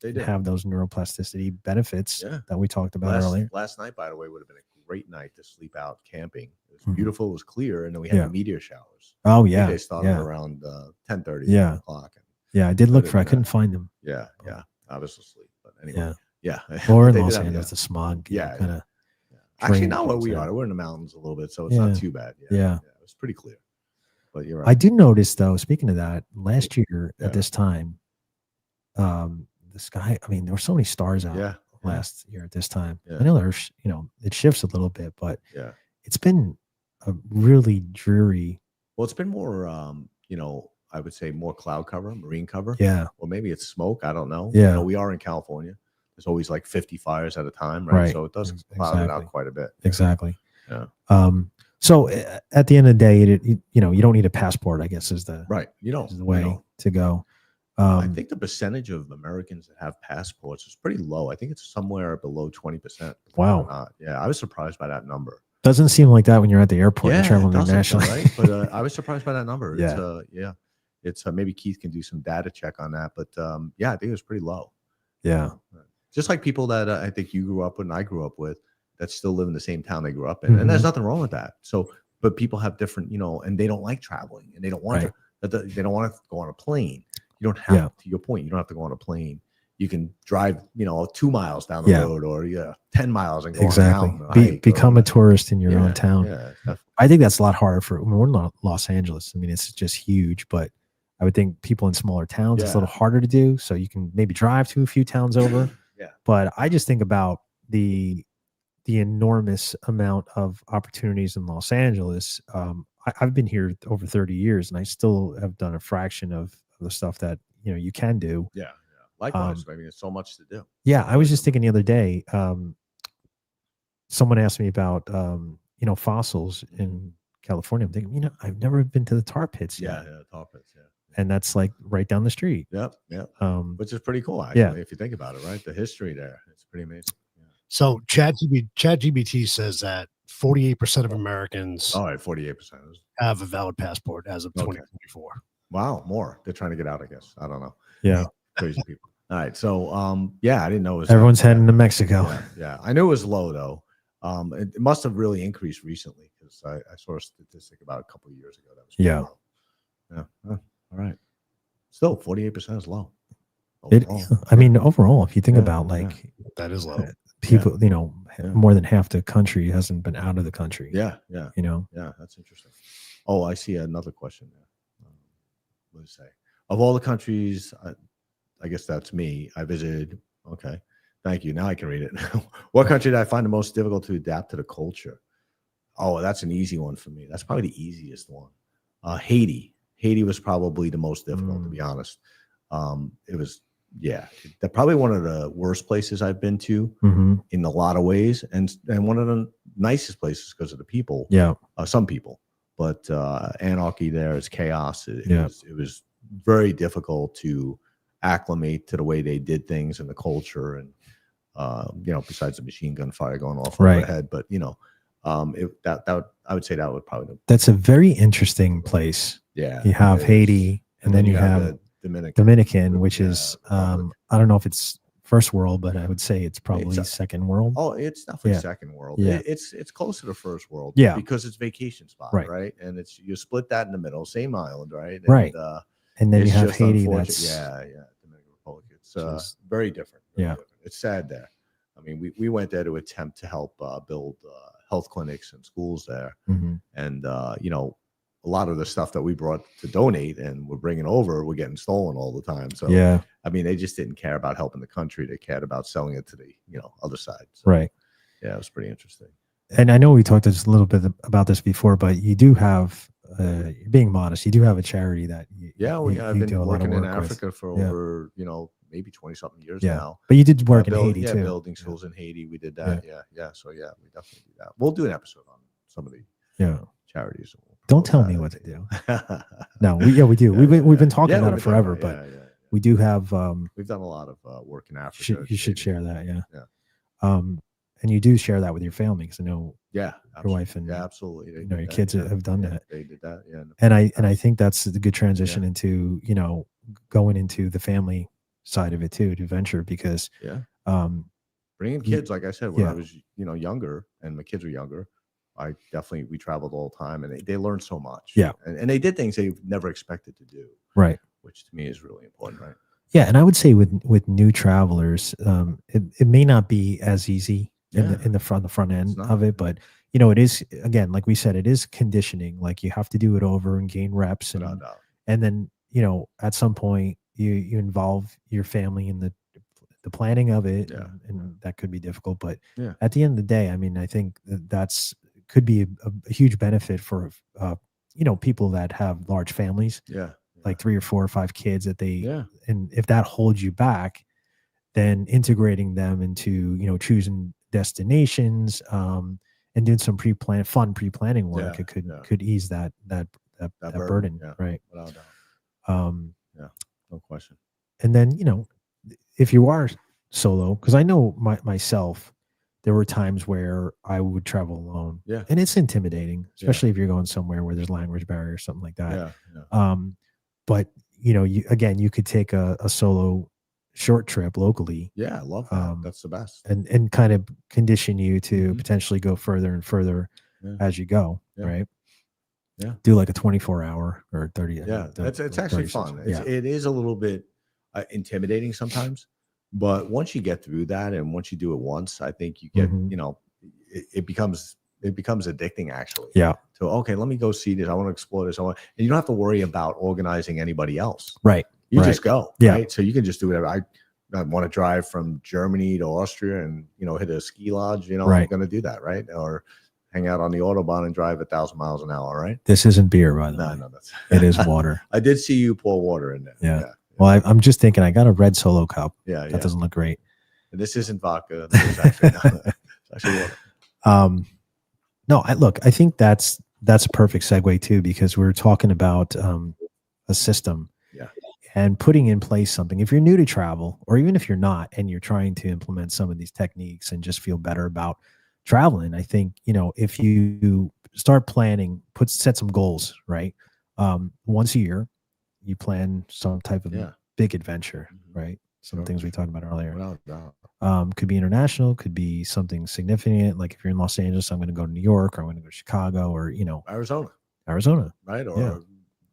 They have those neuroplasticity benefits that we talked about earlier. Last night, by the way, would have been a great night to sleep out camping. It was beautiful. It was clear, and then we had the meteor showers. Oh yeah, they started around 10:30. Yeah, o'clock. Yeah, I did look for. I couldn't find them. Yeah, I was asleep, but anyway. Yeah. Or in Los Angeles, the smog. Yeah, kind of. Actually, not where we are. We're in the mountains a little bit, so it's not too bad. Yeah, it was pretty clear. But you're right. I did notice, though, speaking of that, last year at this time, the sky. I mean, there were so many stars out. Last year at this time. I know there's, you know, it shifts a little bit, but it's been a really dreary. Well, it's been more, you know, I would say more cloud cover, marine cover. Yeah. Or maybe it's smoke. I don't know. Yeah. You know, we are in California. There's always like 50 fires at a time, right? So it does cloud it out quite a bit. Exactly. Yeah. So at the end of the day, you know, you don't need a passport, I guess, is the You don't. Is the way to go. I think the percentage of Americans that have passports is pretty low. I think it's somewhere below 20%. Wow. Yeah, I was surprised by that number. Doesn't seem like that when you're at the airport and traveling internationally. Right? But I was surprised by that number. Yeah. It's maybe Keith can do some data check on that. But yeah, I think it was pretty low. Yeah. Just like people that I think you grew up with and I grew up with that still live in the same town they grew up in. And there's nothing wrong with that. So, but people have different, you know, and they don't like traveling and they don't want to, they don't want to go on a plane. You don't have, to your point, you don't have to go on a plane. You can drive, you know, 2 miles down the road or 10 miles and go on a mountain. Become a tourist in your own town. Yeah, I think that's a lot harder for, I mean, we're not Los Angeles. I mean, it's just huge, but I would think people in smaller towns, it's a little harder to do. So you can maybe drive to a few towns over. But I just think about the enormous amount of opportunities in Los Angeles. I've been here over 30 years and I still have done a fraction of the stuff that, you know, you can do. Yeah. Likewise. I mean, there's so much to do. Yeah. I was just thinking the other day, someone asked me about, you know, fossils in California. I'm thinking, you know, I've never been to the tar pits yet. Yeah, tar pits, and that's like right down the street. Yep. Which is pretty cool, actually, if you think about it, right? The history there, it's pretty amazing. So ChatGPT says that 48% of Americans 48% have a valid passport as of 2024. Wow, more. They're trying to get out, I guess. I don't know. Yeah. Crazy people. All right. So I didn't know it was everyone's heading to Mexico. Yeah. I knew it was low though. It must have really increased recently because I saw a statistic about a couple of years ago that was low. Yeah. All right. Still 48% is low. I mean, overall, if you think about that is low. People, you know, more than half the country hasn't been out of the country. Yeah. You know? Yeah, that's interesting. Oh, I see another question there. What does it say? Of all the countries, I guess that's me. I visited. Okay. Thank you. Now I can read it. What country did I find the most difficult to adapt to the culture? Oh, that's an easy one for me. That's probably the easiest one. Haiti. Haiti was probably the most difficult, to be honest. It was, they're probably one of the worst places I've been to in a lot of ways, and one of the nicest places because of the people. Yeah, some people, but anarchy there is chaos. It was very difficult to acclimate to the way they did things and the culture, and you know, besides the machine gun fire going off overhead, but you know, I would say that would probably. That's a very interesting place. Yeah, you have Haiti, and then you have Dominican, which is I don't know if it's first world, but I would say it's probably second world. Oh, it's definitely second world. Yeah. It's close to the first world. Yeah, because it's vacation spot, right? And you split that in the middle, same island, right? And then you have Haiti. That's It's very different. Yeah. Different. It's sad there. I mean, we went there to attempt to help build health clinics and schools there. And, you know, a lot of the stuff that we brought to donate and we're bringing over, we're getting stolen all the time. So, yeah, I mean, they just didn't care about helping the country. They cared about selling it to the, you know, other side. So, right. Yeah, it was pretty interesting. And I know we talked just a little bit about this before, but you do have, being modest, you do have a charity that I've been working in Africa for over, you know, maybe 20 something years now. But you did work in Haiti too. Building schools in Haiti. We did that. Yeah. So yeah, we definitely do that. We'll do an episode on some of the charities. Don't tell me what to do. No, we do. We've been talking about it forever, but we do have. We've done a lot of work in Africa. You should share that. Yeah. And you do share that with your family, because I know. Yeah. Your wife and absolutely. You know, your kids have done that. They did that. Yeah. And I think that's the good transition into, you know, going into the family side of it too, to venture, because bringing kids, like I said, when I was, you know, younger and my kids were younger, we traveled all the time, and they learned so much. Yeah. And they did things they never expected to do. Right. Which to me is really important. Right. Yeah. And I would say with new travelers, it may not be as easy in the front end of it, but you know, it is, again, like we said, it is conditioning. Like you have to do it over and gain reps, and then, you know, at some point you involve your family in the planning of it, and that could be difficult. But at the end of the day, I mean, I think that's could be a huge benefit for you know, people that have large families, like 3 or 4 or 5 kids that and if that holds you back, then integrating them into, you know, choosing destinations, and doing some fun pre-planning work, it could ease that burden, right? Without doubt. No question. And then, you know, if you are solo, because I know myself, there were times where I would travel alone, and it's intimidating, especially if you're going somewhere where there's language barrier or something like that. But you know, you could take a solo short trip locally. I love that. That's the best. And kind of condition you to potentially go further and further as you go, right? Do like a 24-hour or 30. It's actually fun. It is a little bit intimidating sometimes, but once you get through that, and once you do it once, I think you get, you know, it becomes addicting, actually. So, okay, let me go see this. I want to explore this. And you don't have to worry about organizing anybody else. Right. You just go. Right. So you can just do whatever. I want to drive from Germany to Austria and, you know, hit a ski lodge. You know, I'm going to do that. Right. Or hang out on the Autobahn and drive 1,000 miles an hour. Right. This isn't beer, by the way. No, it is water. I did see you pour water in there. Yeah. Well, I'm just thinking, I got a red Solo cup. That doesn't look great. And this isn't vodka. This is actually, it's actually water. No, I think that's a perfect segue too, because we're talking about a system. And putting in place something. If you're new to travel, or even if you're not, and you're trying to implement some of these techniques and just feel better about traveling, I think, you know, if you start planning, set some goals, right? Once a year, you plan some type of big adventure, right? Some things we talked about earlier. Could be international, could be something significant. Like if you're in Los Angeles, I'm going to go to New York, or I'm going to go to Chicago, or, you know, Arizona, right? Or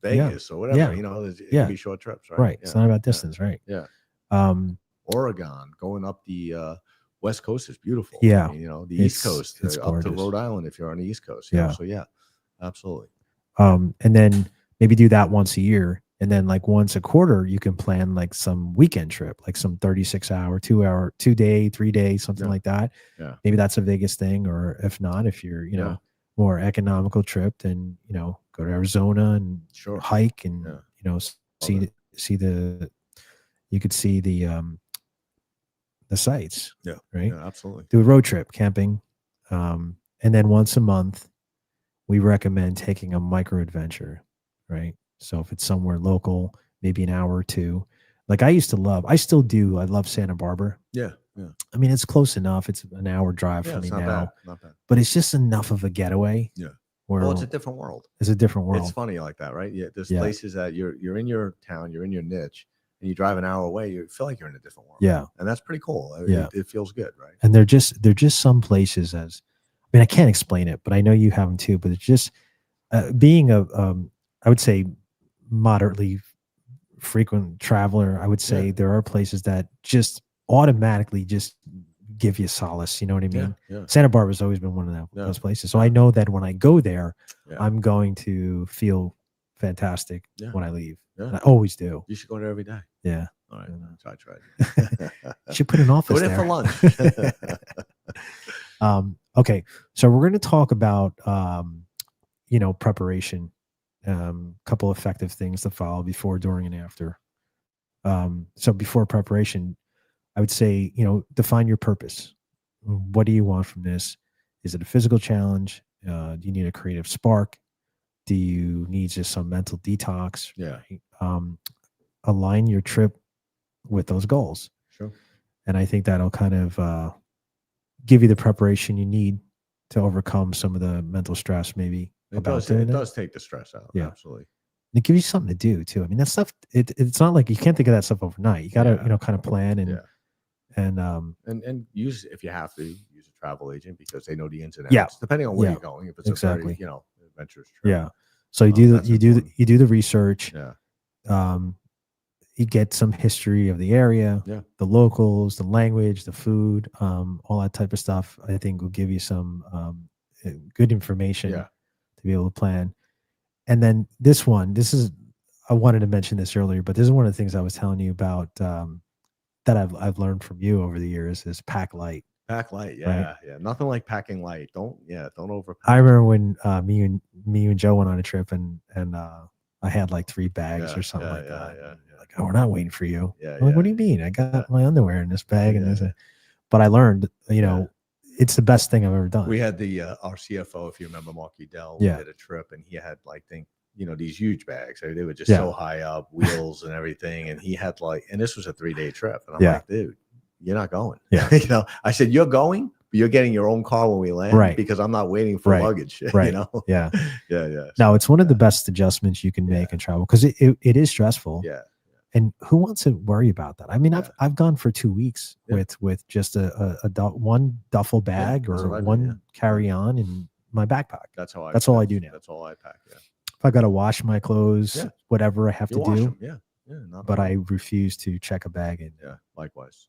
Vegas or whatever, you know, it can be short trips, right? It's not about distance, right? Oregon, going up the West Coast is beautiful. I mean, you know, the East Coast, up to Rhode Island if you're on the East Coast. So absolutely. And then maybe do that once a year, and then like once a quarter, you can plan like some weekend trip, like some 36-hour, 2-hour, 2-day, 3-day, something like that. Maybe that's a Vegas thing, or if not, if you're, you know, more economical trip, then, you know, go to Arizona and hike and, you know, you could see the sights. Right. Absolutely. Do a road trip, camping. And then once a month, we recommend taking a micro adventure, right? So if it's somewhere local, maybe an hour or two. Like I still do. I love Santa Barbara. I mean, it's close enough. It's an hour drive for me now, not bad. But it's just enough of a getaway. Well, it's a different world. It's a different world. It's funny like that, right? There's places that you're in your town, you're in your niche, and you drive an hour away, you feel like you're in a different world. And that's pretty cool. It feels good, right? And they're just some places, I mean, I can't explain it, but I know you have them too. But it's just being I would say moderately frequent traveler, I would say there are places that just automatically just give you solace. You know what I mean? Santa Barbara's always been one of those places. So I know that when I go there, I'm going to feel fantastic when I leave. And I always do. You should go there every day. Yeah. All right. I tried. You should put an office go there for lunch. Okay. So we're going to talk about, preparation, couple effective things to follow before, during, and after. So before preparation, I would say, define your purpose. What do you want from this? Is it a physical challenge? Do you need a creative spark? Do you need just some mental detox? Yeah. Align your trip with those goals. Sure. And I think that'll kind of give you the preparation you need to overcome some of the mental stress, maybe. It does take the stress out. Yeah. Absolutely. It gives you something to do too. I mean, that stuff, it's not like you can't think of that stuff overnight. You got to, kind of plan and use, if you have to, use a travel agent because they know the ins and outs, depending on where you're going. If it's a very, adventurous trip. Yeah. So you do the research. Yeah. You get some history of the area, the locals, the language, the food, all that type of stuff. I think will give you some good information to be able to plan. And then I wanted to mention this earlier, but this is one of the things I was telling you about that I've learned from you over the years is pack light. Pack light, yeah. Nothing like packing light. Don't overpack. I remember when me and Joe went on a trip and I had like 3 bags or something like that. Yeah. Like, oh, we're not waiting for you. Yeah. Like, what do you mean? I got my underwear in this bag and this. But I learned, it's the best thing I've ever done. We had our CFO, if you remember, Mark Udell, we did a trip and he had these huge bags. They were just so high up, wheels and everything. And he had and this was a 3-day trip. And I'm like, dude, you're not going. Yeah. I said, you're going, but you're getting your own car when we land because I'm not waiting for luggage. Right. Yeah. No, it's one of the best adjustments you can make in travel because it is stressful. Yeah. And who wants to worry about that? I mean, I've gone for 2 weeks with just one duffel bag or one carry-on in my backpack. That's all I do now. That's all I pack. Yeah. If I got to wash my clothes, whatever I have to do. Them. But I refuse to check a bag in. Yeah, likewise.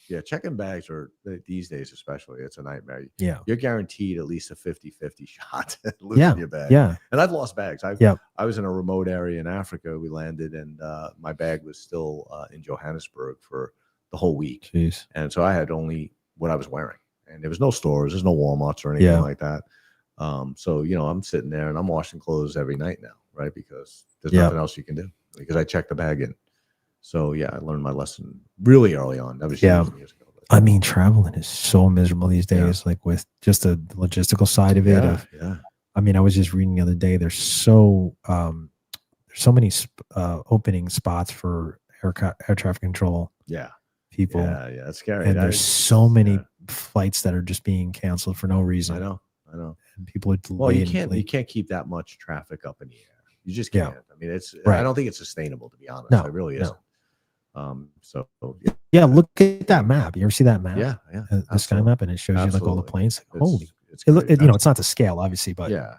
Yeah, checking bags are these days especially. It's a nightmare. Yeah, you're guaranteed at least a 50-50 shot losing your bag. Yeah, and I've lost bags. I was in a remote area in Africa. We landed, and my bag was still in Johannesburg for the whole week. Jeez. And so I had only what I was wearing, and there was no stores, there's no Walmarts or anything like that. So I'm sitting there and I'm washing clothes every night now, right? Because there's nothing else you can do because I checked the bag in. So I learned my lesson really early on. That was years ago. I mean, traveling is so miserable these days, like with just the logistical side of it. I mean, I was just reading the other day. There's so many opening spots for air traffic control. People. Yeah, it's scary. And there's so many flights that are just being canceled for no reason. I know. And people are delaying. Well, you can't keep that much traffic up in the air. You just can't. I mean, I don't think it's sustainable, to be honest. No, it really isn't. Look at that map. You ever see that map? The sky map, and it shows you like all the planes. It's not to scale, obviously, but yeah.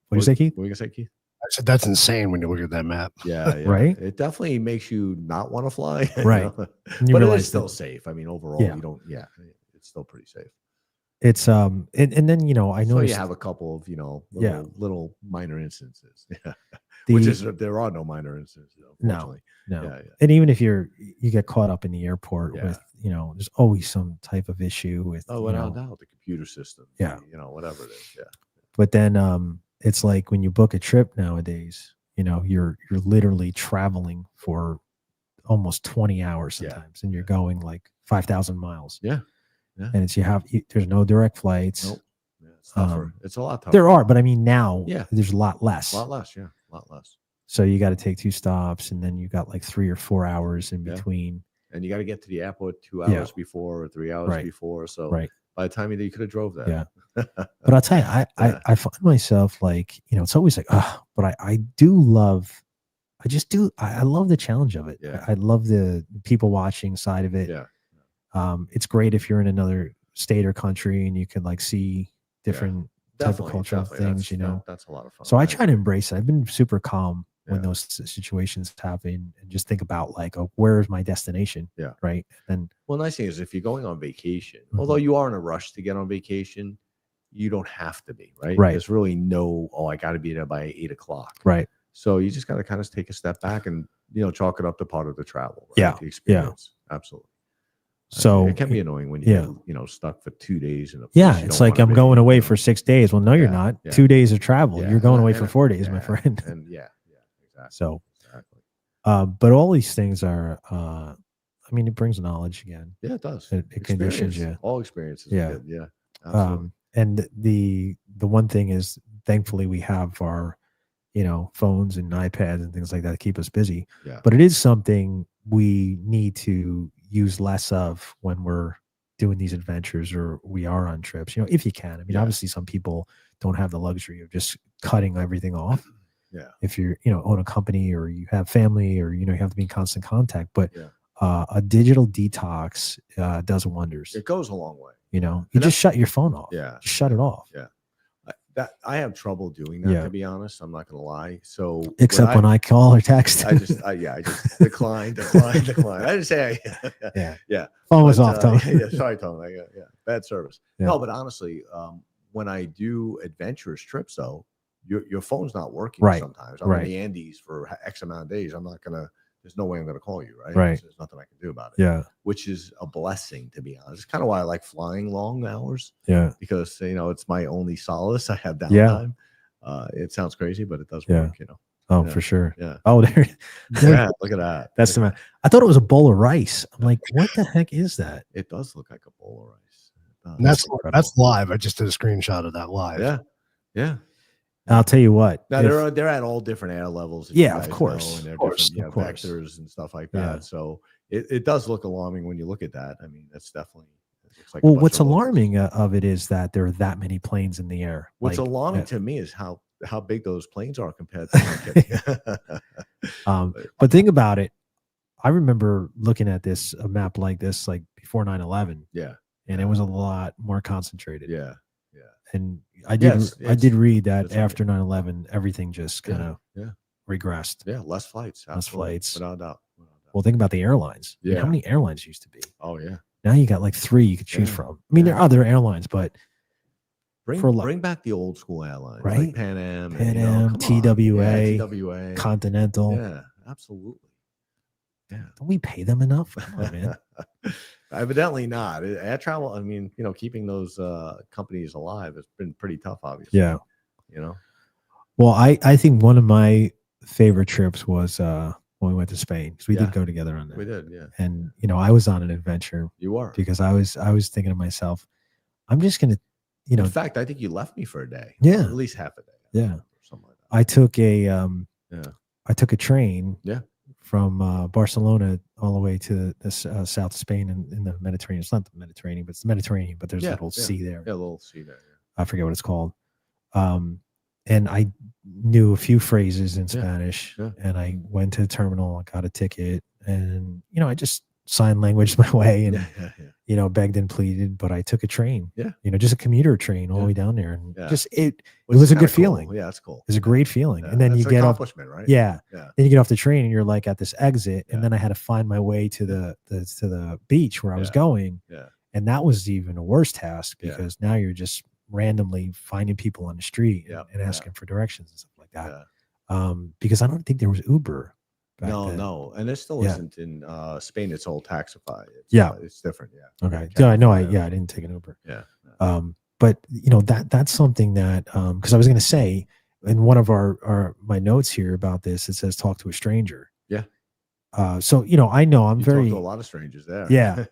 What do you say, Keith? What were you gonna say, Keith? I said that's insane when you look at that map. Yeah. Right. It definitely makes you not want to fly, right? But it is still safe. I mean, overall, you don't. Yeah, it's still pretty safe. It's and then I know you have a couple of little minor instances. There are no minor instances. Unfortunately. No. And even if you get caught up in the airport with there's always some type of issue with without doubt the computer system. Whatever it is. Yeah. But then it's like when you book a trip nowadays, you're literally traveling for almost 20 hours sometimes, and you're going like 5,000 miles. Yeah. And there's no direct flights. Nope. Yeah, it's tougher. It's a lot tougher. There are, but I mean now there's a lot less. A lot less, yeah. A lot less. So you got to take 2 stops, and then you got like 3 or 4 hours in between. And you got to get to the airport 2 hours before or 3 hours before. So by the time you could have drove there. Yeah. But I'll tell you, I find myself like, it's always like, but I love the challenge of it. Yeah. I love the people watching side of it. Yeah. It's great if you're in another state or country and you can like see different type of cultural things, That's a lot of fun. So I try to embrace it. I've been super calm when those situations happen, and just think about like, oh, where's my destination? Yeah. Right. And well, nice thing is if you're going on vacation, although you are in a rush to get on vacation, you don't have to be, right? There's really no, I got to be there by 8 o'clock. Right. So you just got to kind of take a step back and, chalk it up to part of the travel. Right? Yeah. The experience. Yeah. Absolutely. So it can be annoying when you get, stuck for 2 days in a place. It's like I'm going away for 6 days. Well, no, you're not. 2 days of travel. You're going away for 4 days, my friend. And exactly. So, but all these things are, I mean, it brings knowledge again. Yeah, it does. It conditions you. All experiences. Yeah. Good. Yeah. Absolutely. And the one thing is, thankfully, we have our, phones and iPads and things like that to keep us busy. Yeah. But it is something we need to use less of when we're doing these adventures or we are on trips, if you can. I mean, obviously some people don't have the luxury of just cutting everything off. Yeah. If you're, own a company or you have family or, you have to be in constant contact, but a digital detox does wonders. It goes a long way. You just shut your phone off. Yeah. Just shut it off. Yeah. I have trouble doing that, to be honest. I'm not going to lie. So except when I call or text, I just decline. I didn't say phone was off, Tom. Sorry, Tom. Bad service. No, but honestly, when I do adventurous trips, though, your phone's not working sometimes. I'm in the Andes for X amount of days. I'm not gonna. There's no way I'm gonna call you, right? There's nothing I can do about it. Yeah. Which is a blessing, to be honest. It's kind of why I like flying long hours. Yeah. Because it's my only solace. I have downtime. It sounds crazy, but it does work. Oh, for sure. Yeah. Oh, there. Yeah. Look at that. That's the man. I thought it was a bowl of rice. I'm like, what the heck is that? It does look like a bowl of rice. And that's live. I just did a screenshot of that live. Yeah. Yeah. I'll tell you what. Now they're at all different air levels. Of course. And they're different vectors and stuff like that. So it does look alarming when you look at that. I mean, that's definitely. Like what's alarming of it is that there are that many planes in the air. What's alarming to me is how big those planes are compared to. But think about it. I remember looking at a map like this, like before 9/11. Yeah. And it was a lot more concentrated. Yeah. Yeah. And I did read that after 9/11, everything just kind of regressed. Yeah. Less flights. Less flights. Without a doubt. Well, think about the airlines. Yeah. I mean, how many airlines used to be? Oh, yeah. Now you got like 3 you could choose from. I mean, there are other airlines, but bring back the old school airlines, right? Like Pan Am, TWA, Continental. Yeah, absolutely. Yeah. Don't we pay them enough? Come on, man. Evidently not. Air travel, I mean, keeping those companies alive has been pretty tough, obviously. Yeah. Well, I think one of my favorite trips was when we went to Spain, because we did go together on that. We did, yeah. And I was on an adventure. You were, because I was thinking to myself, I'm just gonna, in fact, I think you left me for a day. Yeah, at least half a day. Yeah, or something like that. I took a train. Yeah. From Barcelona all the way to the south of Spain in the Mediterranean. It's not the Mediterranean, but it's the Mediterranean. But there's a little sea there. Yeah, a little sea there. I forget what it's called. And I knew a few phrases in Spanish. Yeah. And I went to the terminal, I got a ticket, and I just sign language my way and begged and pleaded. But I took a train. Yeah. Just a commuter train all the way down there, and it was a good feeling. Yeah, it's cool. It's a great feeling. And then you get off, right? Yeah. Then you get off the train and you're like at this exit, and then I had to find my way to the beach where I was going. Yeah. And that was even a worse task, because now you're just randomly finding people on the street and asking for directions and stuff like that. Because I don't think there was Uber. No, and it still isn't in Spain. It's all Taxify. It's different. Yeah. Okay. Yeah, I know. I didn't take an Uber. Yeah. But that's something that because I was going to say in one of my notes here about this, it says talk to a stranger. Yeah. So I know I'm very talk to a lot of strangers there. Yeah.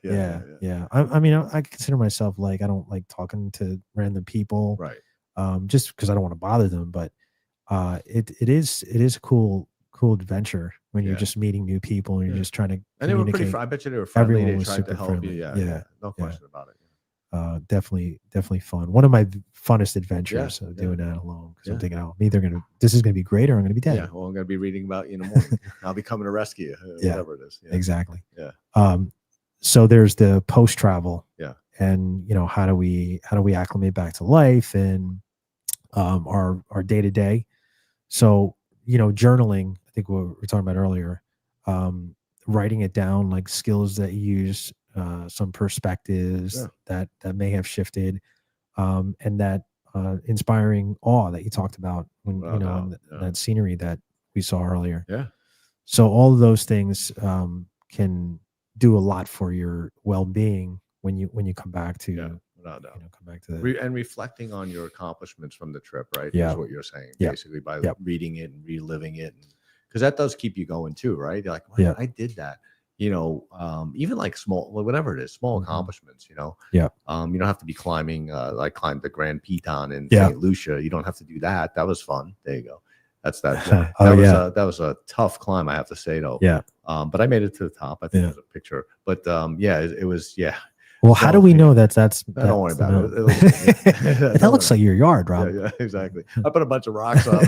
I mean, I consider myself like I don't like talking to random people, right? Just because I don't want to bother them. But it is a cool adventure when you're just meeting new people and you're just trying to. And they were pretty. I bet you they were friendly. They tried to help friendly. you. Yeah. No question about it. Definitely fun. One of my funnest adventures doing that alone, because I'm thinking, this is gonna be great, or I'm gonna be dead. Yeah, well, I'm gonna be reading about you in the morning. I'll be coming to rescue you, whatever it is. Yeah. Exactly. Yeah. So there's the post travel. Yeah. And how do we acclimate back to life and our day to day. So journaling, I think what we were talking about earlier, writing it down, like skills that you use, some perspectives that may have shifted, and that inspiring awe that you talked about when in that scenery that we saw earlier. Yeah. So all of those things can do a lot for your well-being when you come back to come back to and reflecting on your accomplishments from the trip, right? Yeah. Is what you're saying, basically, by reading it and reliving it, because that does keep you going too, right? You're like, well, I did that. Even like small, whatever it is, small accomplishments, you don't have to be climbing, climb the Grand Piton in St. Lucia. You don't have to do that. That was fun. There you go. That's that. That was a tough climb, I have to say, though. Yeah. But I made it to the top. I think there's a picture, but it was. Well, how do we know that's don't worry about it. That looks like your yard, Rob. Yeah, exactly. I put a bunch of rocks up,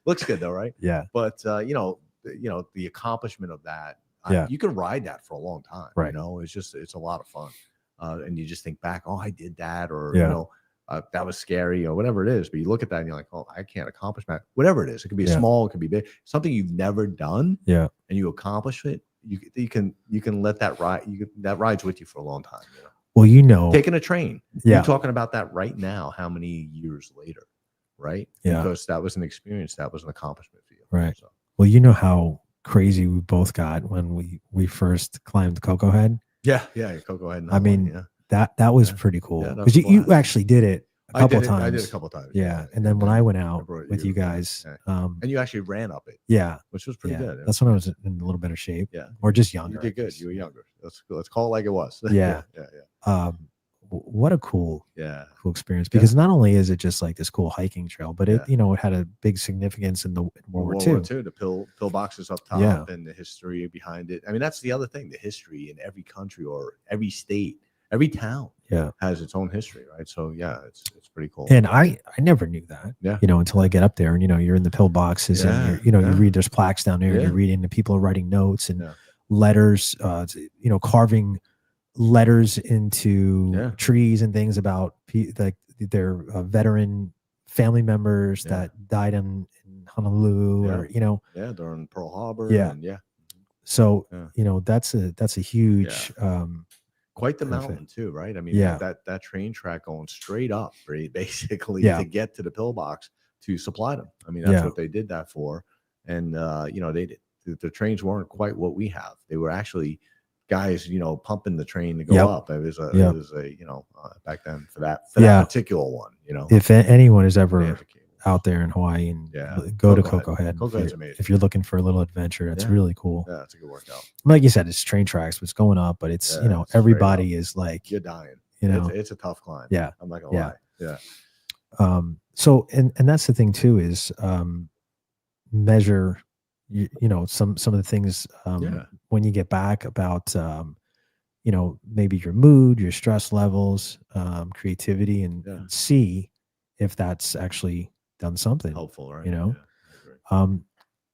looks good though, right? Yeah. But the accomplishment of that, you can ride that for a long time, right? It's a lot of fun, and you just think back, oh, I did that, or that was scary, or whatever it is. But you look at that and you're like, oh, I can't accomplish that. Whatever it is, it could be small, it could be big, something you've never done, and you accomplish it. You can let that ride. That rides with you for a long time. Well, taking a train. You're talking about that right now. How many years later, right? Yeah. Because that was an experience. That was an accomplishment for you. Right. So. Well, you know how crazy we both got when we first climbed Coco Head. Yeah, Coco Head. I mean, that was pretty cool because you actually did it a couple of times. I did a couple of times. Yeah, and then when I went out with you guys, and you actually ran up it. Yeah, which was pretty good. That's when I was in a little better shape. Yeah, or just younger. You did good. You were younger. Let's call it like it was. Yeah. What a cool experience, because not only is it just like this cool hiking trail, but it it had a big significance in the World War II. The pill boxes up top and the history behind it. I mean, that's the other thing, the history in every country or every state, every town has its own history, right? So it's pretty cool. And I never knew that, until I get up there and you're in the pill boxes and you read, there's plaques down there and you're reading, and people are writing notes and letters, carving letters into trees and things about like their veteran family members that died in Honolulu or during Pearl Harbor. So that's a huge quite the mountain too, right? I mean, that train track going straight up, basically, to get to the pillbox to supply them. I mean, that's what they did that for. And the trains weren't quite what we have. They were actually guys, pumping the train to go up. It was back then for that particular one. If anyone is ever out there in Hawaii and go to Coco Head, if you're looking for a little adventure, it's really cool. Yeah, it's a good workout. Like you said, it's train tracks, but it's going up, but it's everybody is like, you're dying. It's a tough climb. Yeah, I'm not gonna lie. Yeah. So and that's the thing too, is measure some of the things when you get back about maybe your mood, your stress levels, creativity, and see if that's actually done something helpful, right?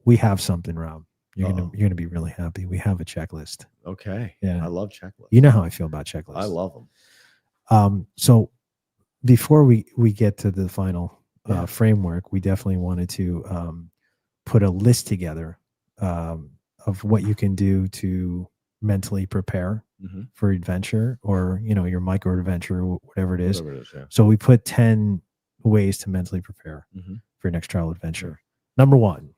We have something, Rob. You're gonna be really happy. We have a checklist. Okay. Yeah, I love checklists. You know how I feel about checklists. I love them. So before we get to the final framework, we definitely wanted to put a list together of what you can do to mentally prepare for adventure, or your micro adventure, whatever it is. So we put 10 ways to mentally prepare for your next travel adventure. Number 1,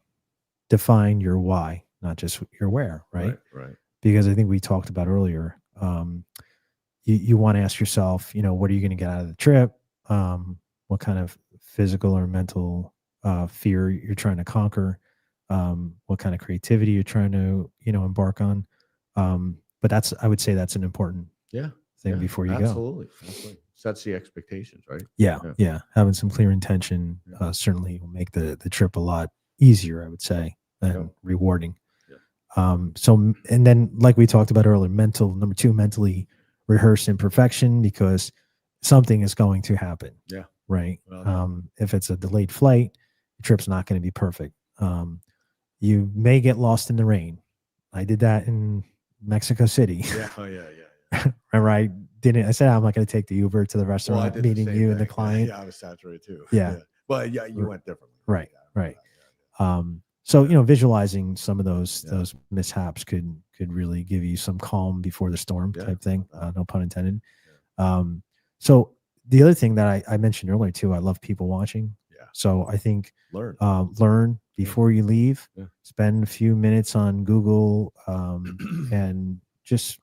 define your why, not just your where, right? Because I think we talked about earlier, you want to ask yourself, what are you going to get out of the trip? What kind of physical or mental fear you're trying to conquer? What kind of creativity you're trying to, embark on. But I would say that's an important thing before you go. Absolutely. Sets the expectations, right? Yeah. Having some clear intention certainly will make the trip a lot easier, I would say, and rewarding. So, and then like we talked about earlier, number 2, mentally rehearse imperfection, because something is going to happen. Yeah. Right. If it's a delayed flight, the trip's not going to be perfect. You may get lost in the rain. I did that in Mexico City. Remember, I said I'm not going to take the Uber to the restaurant, meeting you and the client. Yeah, I was saturated too. Yeah. But you went differently. Right. So, visualizing some of those mishaps could really give you some calm before the storm type thing. No pun intended. So the other thing that I mentioned earlier too, I love people watching. Yeah. So I think learn before you leave. Spend a few minutes on Google and just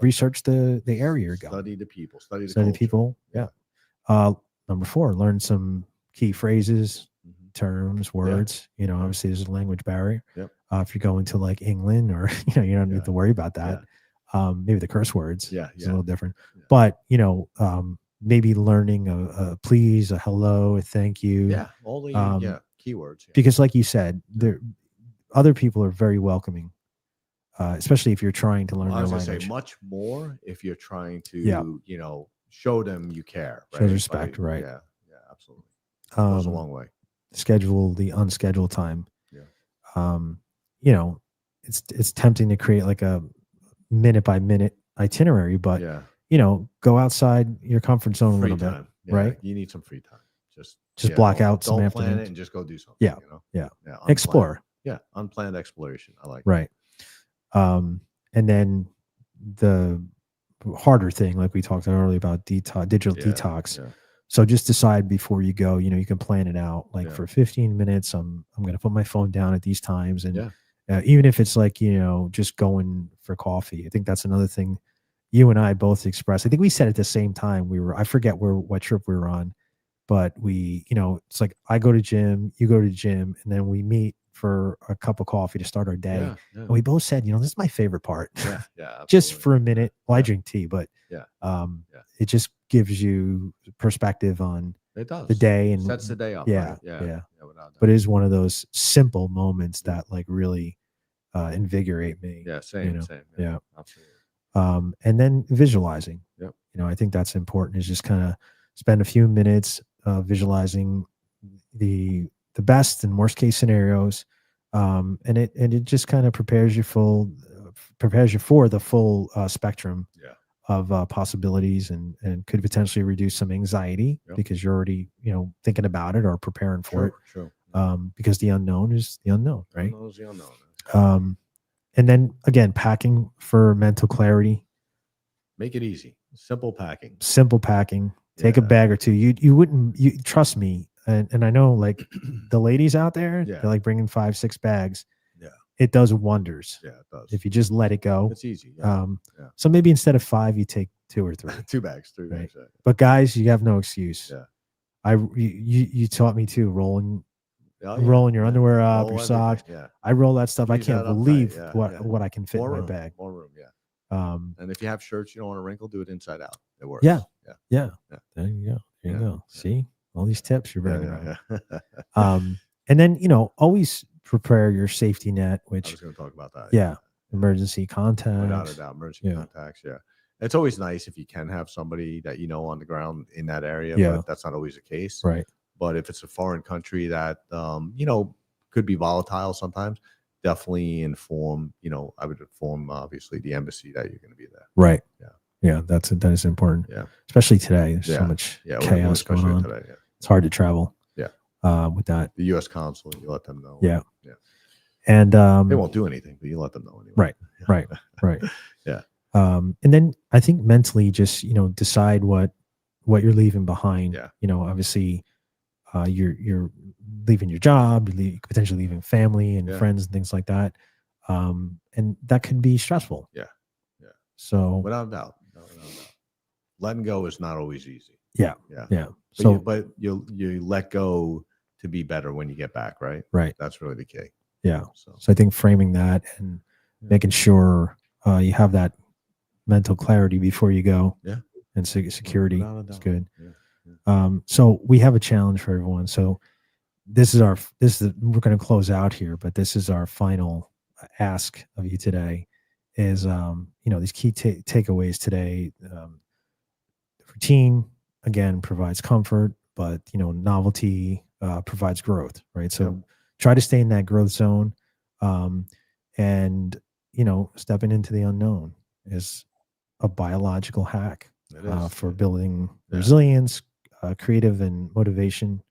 research the area you're going. Study the people. Study the culture. People. Yeah. Number 4, learn some key phrases, terms, words. Obviously there's a language barrier. If you're going to like England or you don't need to worry about that. Maybe the curse words is a little different. But maybe learning a please, a hello, a thank you. Yeah, all the keywords. Because like you said, other people are very welcoming. Especially if you're trying to learn their language. I was going to say much more if you're trying to, show them you care. Right? Show respect, right? Yeah, absolutely. Goes a long way. Schedule the unscheduled time. It's tempting to create like a minute by minute itinerary, but go outside your comfort zone a little bit, right? You need some free time. Just block out some afternoon. Plan it and just go do something. Yeah. Explore. Yeah, unplanned exploration. I like. Right. And then the harder thing, like we talked earlier about digital detox. So just decide before you go, you can plan it out. Like for 15 minutes, I'm going to put my phone down at these times. And even if it's like, just going for coffee, I think that's another thing you and I both expressed. I think we said at the same time I forget what trip we were on, but we, it's like I go to gym, you go to gym, and then we meet for a cup of coffee to start our day. And we both said, this is my favorite part. Just for a minute. Well, I drink tea, but it just gives you perspective on the day and sets the day up. Yeah. But it is one of those simple moments that like really invigorate me. Yeah, same. Yeah. Absolutely. And then visualizing. I think that's important, is just kind of spend a few minutes visualizing the best and worst case scenarios, and it just kind of prepares you for the full spectrum of possibilities, and could potentially reduce some anxiety because you're already thinking about it or preparing for it. Because the unknown is the unknown, right? The unknown is the unknown. And then again, packing for mental clarity. Make it easy. Simple packing. Take a bag or two. You trust me. And I know like the ladies out there, they're like bringing 5-6 bags. It does wonders. Yeah, it does. If you just let it go. It's easy. So maybe instead of 5, you take 2 or 3. 2 bags, 3 bags. Right? But guys, you have no excuse. Yeah. You taught me too, rolling your underwear up, your socks. Yeah. I roll that stuff. I can't believe what I can fit in my bag. More room. And if you have shirts you don't want to wrinkle, do it inside out. It works. Yeah. There you go. See all these tips you're bringing. And then always prepare your safety net, which I was going to talk about that. Yeah. Emergency contacts. Without a doubt, emergency contacts. Yeah. It's always nice if you can have somebody that on the ground in that area, but that's not always the case. Right. But if it's a foreign country that could be volatile sometimes, definitely inform. I would inform obviously the embassy that you're going to be there. Right. Yeah. That is important. Yeah. Especially today, there's so much chaos going on. Today, It's hard to travel. Yeah. With that, the U.S. consul, you let them know. Yeah. And they won't do anything, but you let them know anyway. Right. Yeah. And then I think mentally, just decide what you're leaving behind. Yeah. Obviously, you're leaving your job, you're potentially leaving family and friends and things like that, and that can be stressful. Yeah. So without a doubt, letting go is not always easy. Yeah. But you let go to be better when you get back, right? Right. That's really the key. Yeah. So I think framing that and making sure you have that mental clarity before you go. Yeah. And security is good. Yeah. So we have a challenge for everyone. So we're going to close out here, but this is our final ask of you today is, these key takeaways today. Routine, again, provides comfort, but, novelty provides growth, right? So try to stay in that growth zone. And, stepping into the unknown is a biological hack for building resilience, creative and motivation,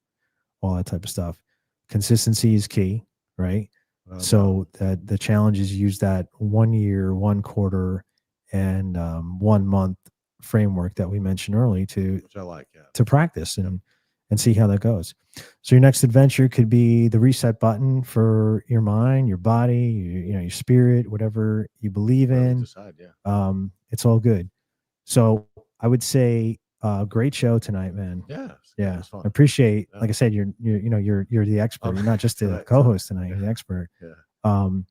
all that type of stuff. Consistency is key, right? So that the challenge is use that 1 year, 1 quarter, and 1 month framework that we mentioned earlier to practice and see how that goes. So your next adventure could be the reset button for your mind, your body, your spirit, whatever you believe in. It's all good. So I would say great show tonight, man. Yeah. I appreciate, like I said, you're the expert. You're not just the co-host tonight, you're the expert. So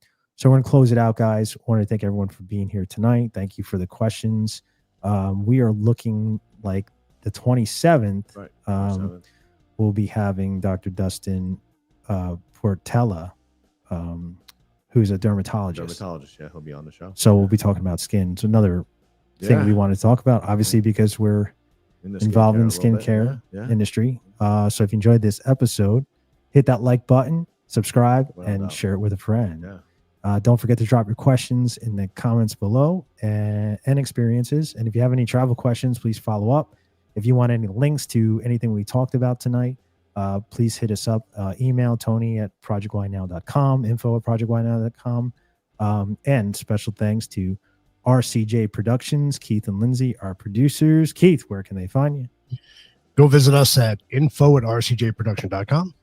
we're gonna close it out, guys. I want to thank everyone for being here tonight. Thank you for the questions. We are looking like the 27th. We'll be having Dr. Dustin 𝗵𝗲 𝗦𝗰𝗶𝗲, who's a dermatologist. He'll be on the show. So we'll be talking about skin. It's another thing we want to talk about, obviously, because we're involved in the skincare industry. So if you enjoyed this episode, hit that like button, subscribe, and share it with a friend. Don't forget to drop your questions in the comments below and experiences. And if you have any travel questions, please follow up. If you want any links to anything we talked about tonight, please hit us up. Email Tony@projectwhynow.com, info@projectwhynow.com. And special thanks to RCJ Productions, Keith and Lindsay, our producers. Keith, where can they find you? Go visit us at info@rcjproduction.com.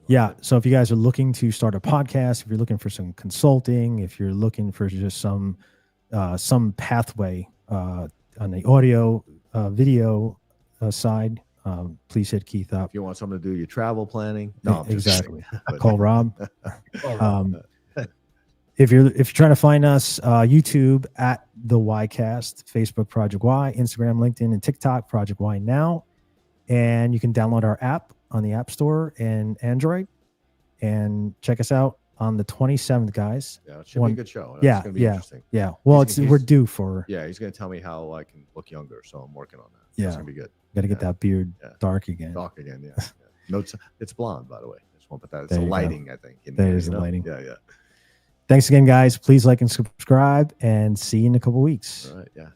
Yeah. So if you guys are looking to start a podcast, if you're looking for some consulting, if you're looking for just some pathway on the audio, video side, please hit Keith up. If you want someone to do your travel planning, no, exactly. Call Rob. If you're trying to find us, YouTube at the Ycast, Facebook Project Y, Instagram, LinkedIn, and TikTok Project Y Now, and you can download our app on the App Store and Android, and check us out on the 27th, guys. Yeah, it should be a good show. It's gonna be interesting. Yeah. Well, we're due for. Yeah, he's gonna tell me how I can look younger, so I'm working on that. Yeah, it's gonna be good. Got to get that beard dark again. Dark again, yeah. No, it's blonde, by the way. I just want to put that. It's the lighting, I think. That is the lighting. Yeah. Thanks again, guys. Please like and subscribe, and see you in a couple weeks. All right, yeah.